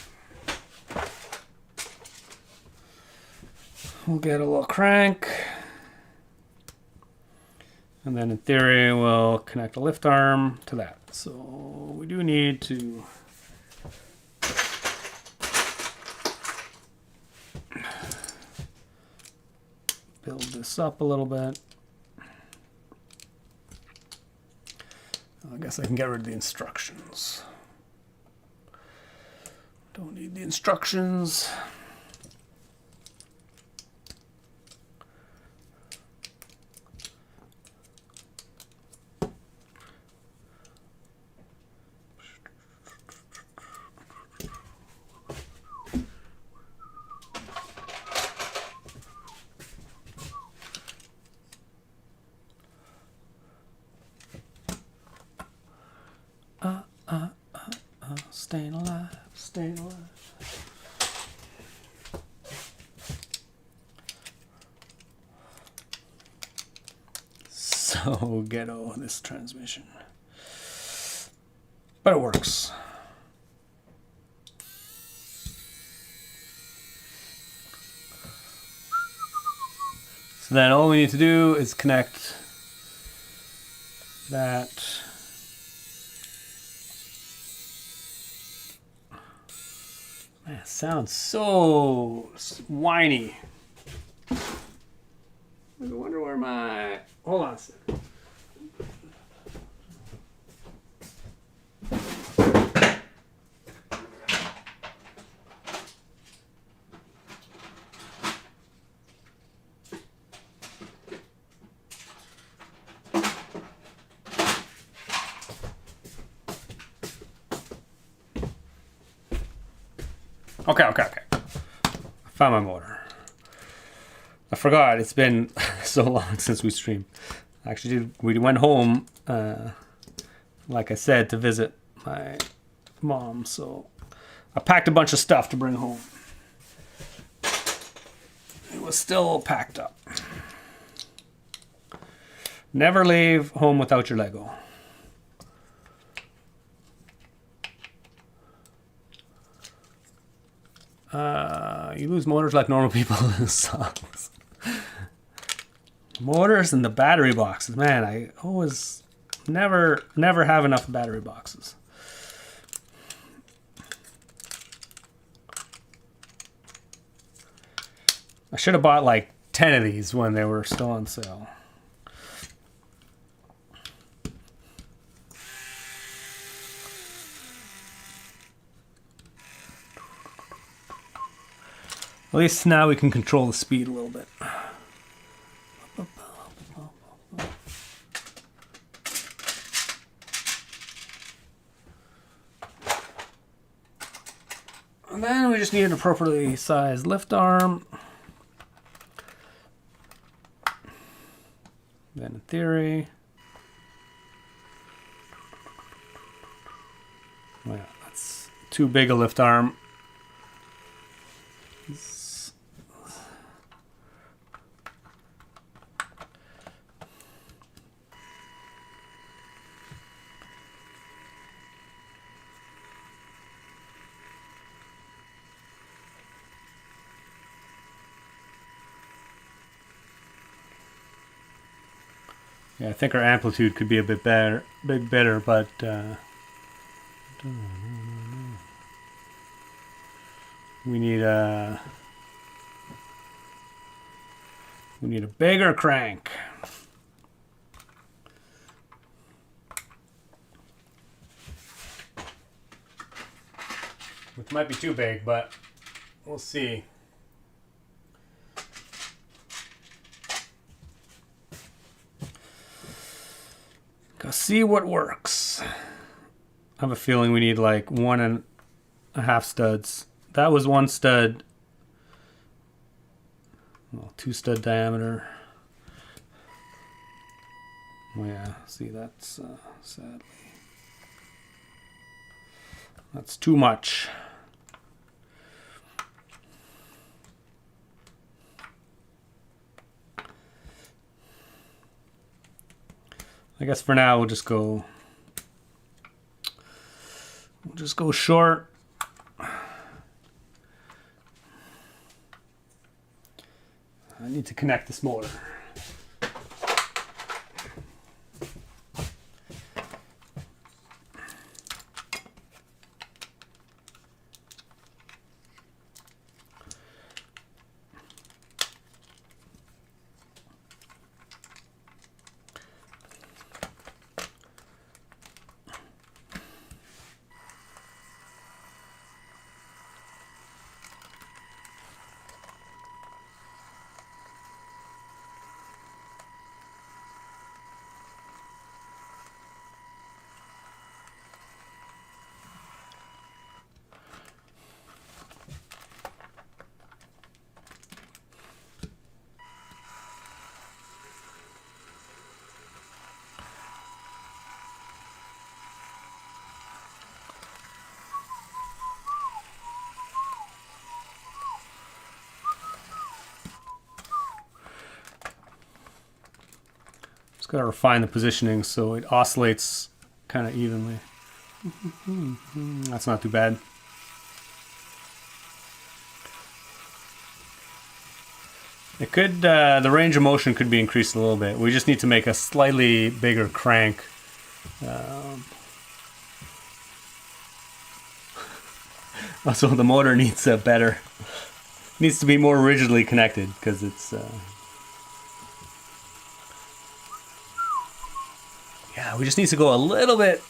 We'll get a little crank. And then in theory, we'll connect a lift arm to that. So we do need to build this up a little bit. I guess I can get rid of the instructions. Don't need the instructions. staying alive, staying alive. So ghetto, this transmission. But it works. So then all we need to do is connect that man, it sounds so whiny. I wonder where my... Hold on a second. Okay. I found my motor. I forgot, it's been so long since we streamed. Actually, we went home, like I said, to visit my mom, so I packed a bunch of stuff to bring home. It was still packed up. Never leave home without your Lego. You lose motors like normal people in songs. Motors and the battery boxes. Man, I always never have enough battery boxes. I should have bought like 10 of these when they were still on sale. At least now we can control the speed a little bit. And then we just need an appropriately sized lift arm. Then in theory, well, that's too big a lift arm. Yeah, I think our amplitude could be a bit better, but we need a bigger crank. Which might be too big, but we'll see. Go see what works. I have a feeling we need like 1.5 studs. That was 1 stud. Well, 2 stud diameter. Oh yeah, see that's sadly. That's too much. I guess for now we'll just go short. I need to connect this motor. Just gotta refine the positioning so it oscillates kind of evenly. That's not too bad. It could, the range of motion could be increased a little bit. We just need to make a slightly bigger crank. Also, the motor needs needs to be more rigidly connected because it's. Yeah, we just need to go a little bit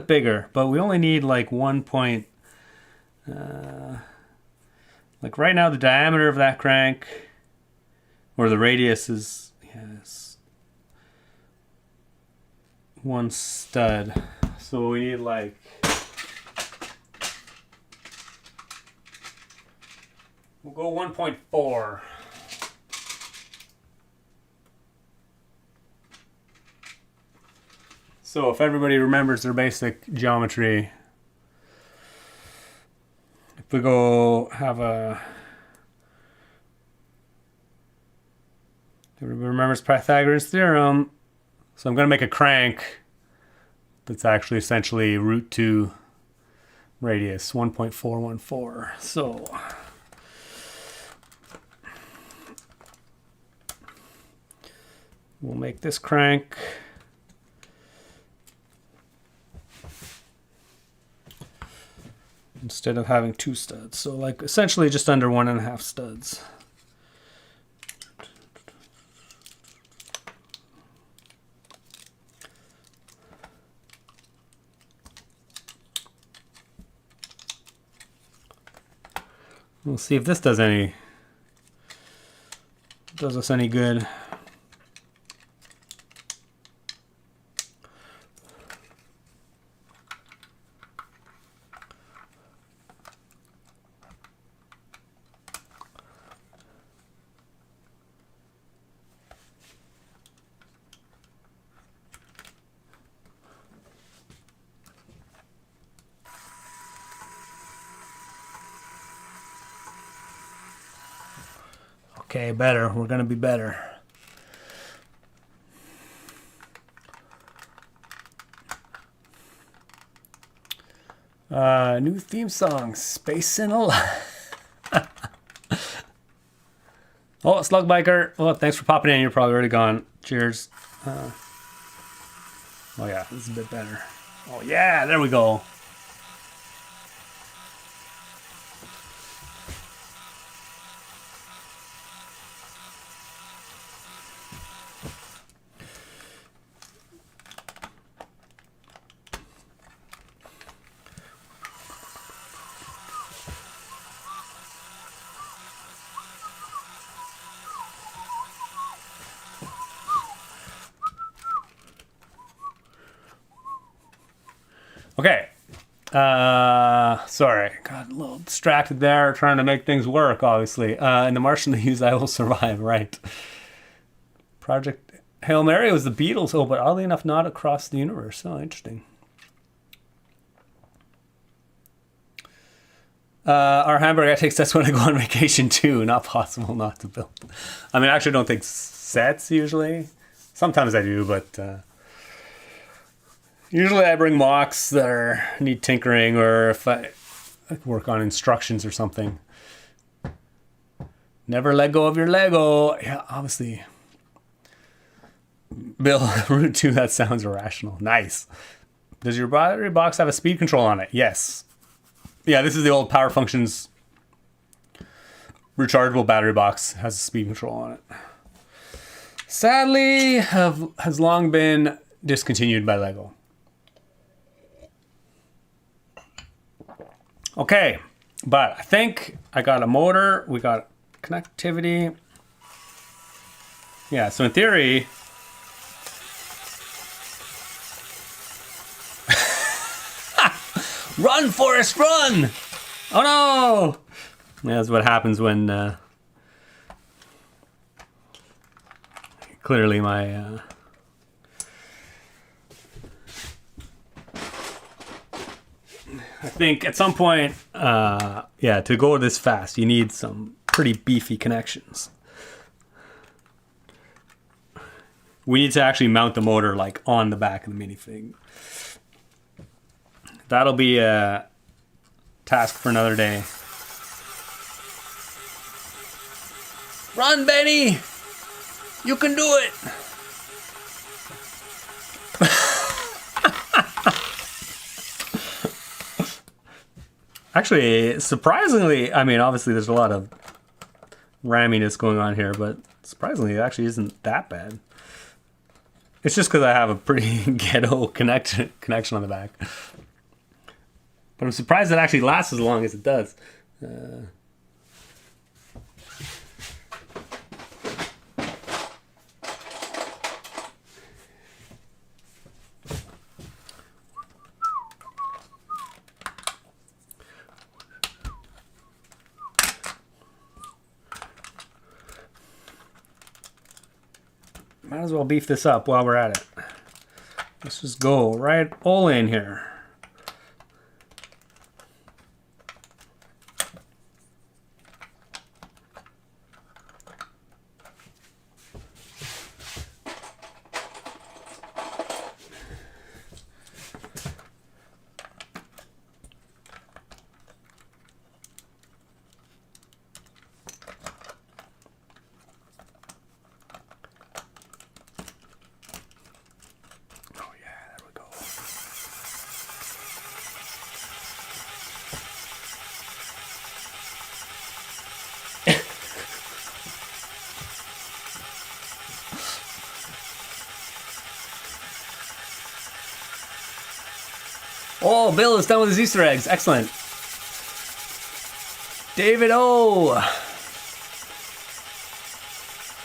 bigger, but we only need like 1 point. Like right now, the diameter of that crank, or the radius is, yes, 1 stud. So we need like, we'll go 1.4. So if everybody remembers their basic geometry, if we go have a, everybody remembers Pythagoras theorem, so I'm going to make a crank that's actually essentially root 2 radius, 1.414. So we'll make this crank instead of having 2 studs. So like essentially just under 1.5 studs. We'll see if this does us any good. Okay, better. We're gonna be better. New theme song, Spaceman Alive. Oh, Slug Biker. Oh, thanks for popping in. You're probably already gone. Cheers. Oh yeah, this is a bit better. Oh yeah, there we go. Okay. Sorry, got a little distracted there trying to make things work, obviously. In the Martian they use I Will Survive, right. Project Hail Mary was the Beatles. Oh, but oddly enough, not Across the Universe. Oh, interesting. Our hamburger takes that's when I go on vacation too. Not possible not to build. I mean, I actually don't take sets usually. Sometimes I do, but usually I bring mocks that need tinkering, or if I work on instructions or something. Never let go of your Lego. Yeah, obviously. Bill, Route 2, that sounds irrational. Nice. Does your battery box have a speed control on it? Yes. Yeah, this is the old Power Functions rechargeable battery box. Has a speed control on it. Sadly, has long been discontinued by Lego. Okay, but I think I got a motor. We got connectivity. Yeah, so in theory... Run, Forrest, run! Oh no! Yeah, that's what happens when clearly my I think at some point yeah, to go this fast you need some pretty beefy connections. we need to actually mount the motor like on the back of the minifig. That'll be a task for another day. Run, Benny! You can do it! Actually, surprisingly, I mean, obviously there's a lot of ramminess going on here, but surprisingly, it actually isn't that bad. It's just because I have a pretty ghetto connection on the back. But I'm surprised it actually lasts as long as it does. Might as well beef this up while we're at it. Let's just go right all in here. Oh, Bill is done with his Easter eggs. Excellent. David O.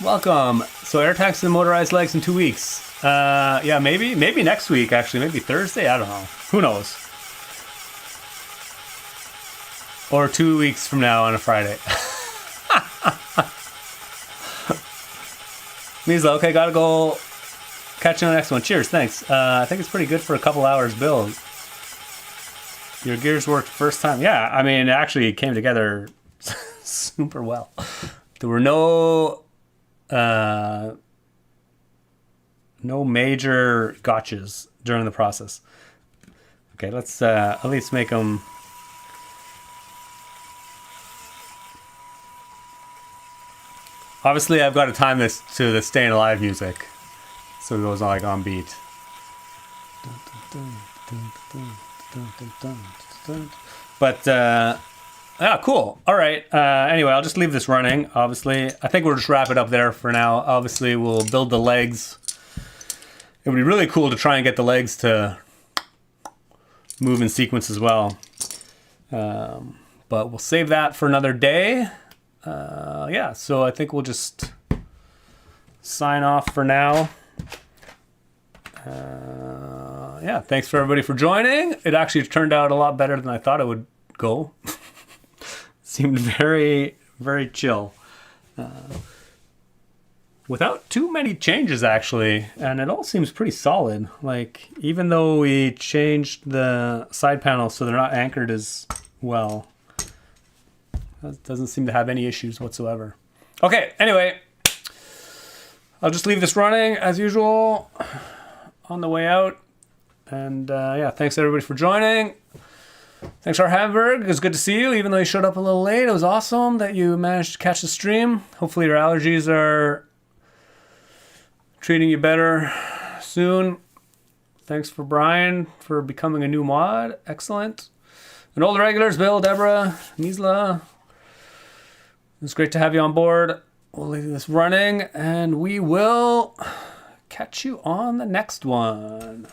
Welcome. So air taxis and motorized legs in 2 weeks. Yeah, maybe next week, actually. Maybe Thursday. I don't know. Who knows? Or 2 weeks from now on a Friday. Misla, okay, gotta go. Catch you on the next one. Cheers, thanks. I think it's pretty good for a couple hours build. Your gears worked first time. Yeah, I mean, it actually came together super well. There were no major gotchas during the process. Okay, let's at least make them. Obviously, I've got to time this to the Staying Alive music, so it goes like on beat. But yeah, cool. All right. Anyway, I'll just leave this running. Obviously, I think we'll just wrap it up there for now. Obviously, we'll build the legs. It would be really cool to try and get the legs to move in sequence as well. But we'll save that for another day. Yeah, so I think we'll just sign off for now. Yeah, thanks for everybody for joining. It actually turned out a lot better than I thought it would go. Seemed very, very chill. Without too many changes, actually. And it all seems pretty solid. Like, even though we changed the side panels so they're not anchored as well, that doesn't seem to have any issues whatsoever. Okay, anyway, I'll just leave this running as usual on the way out. And yeah, thanks everybody for joining. Thanks, our Hamburg. It was good to see you, even though you showed up a little late. It was awesome that you managed to catch the stream. Hopefully your allergies are treating you better soon. Thanks for Brian for becoming a new mod. Excellent. And all the regulars, Bill, Deborah, Misla. It's great to have you on board. We'll leave this running and we will catch you on the next one.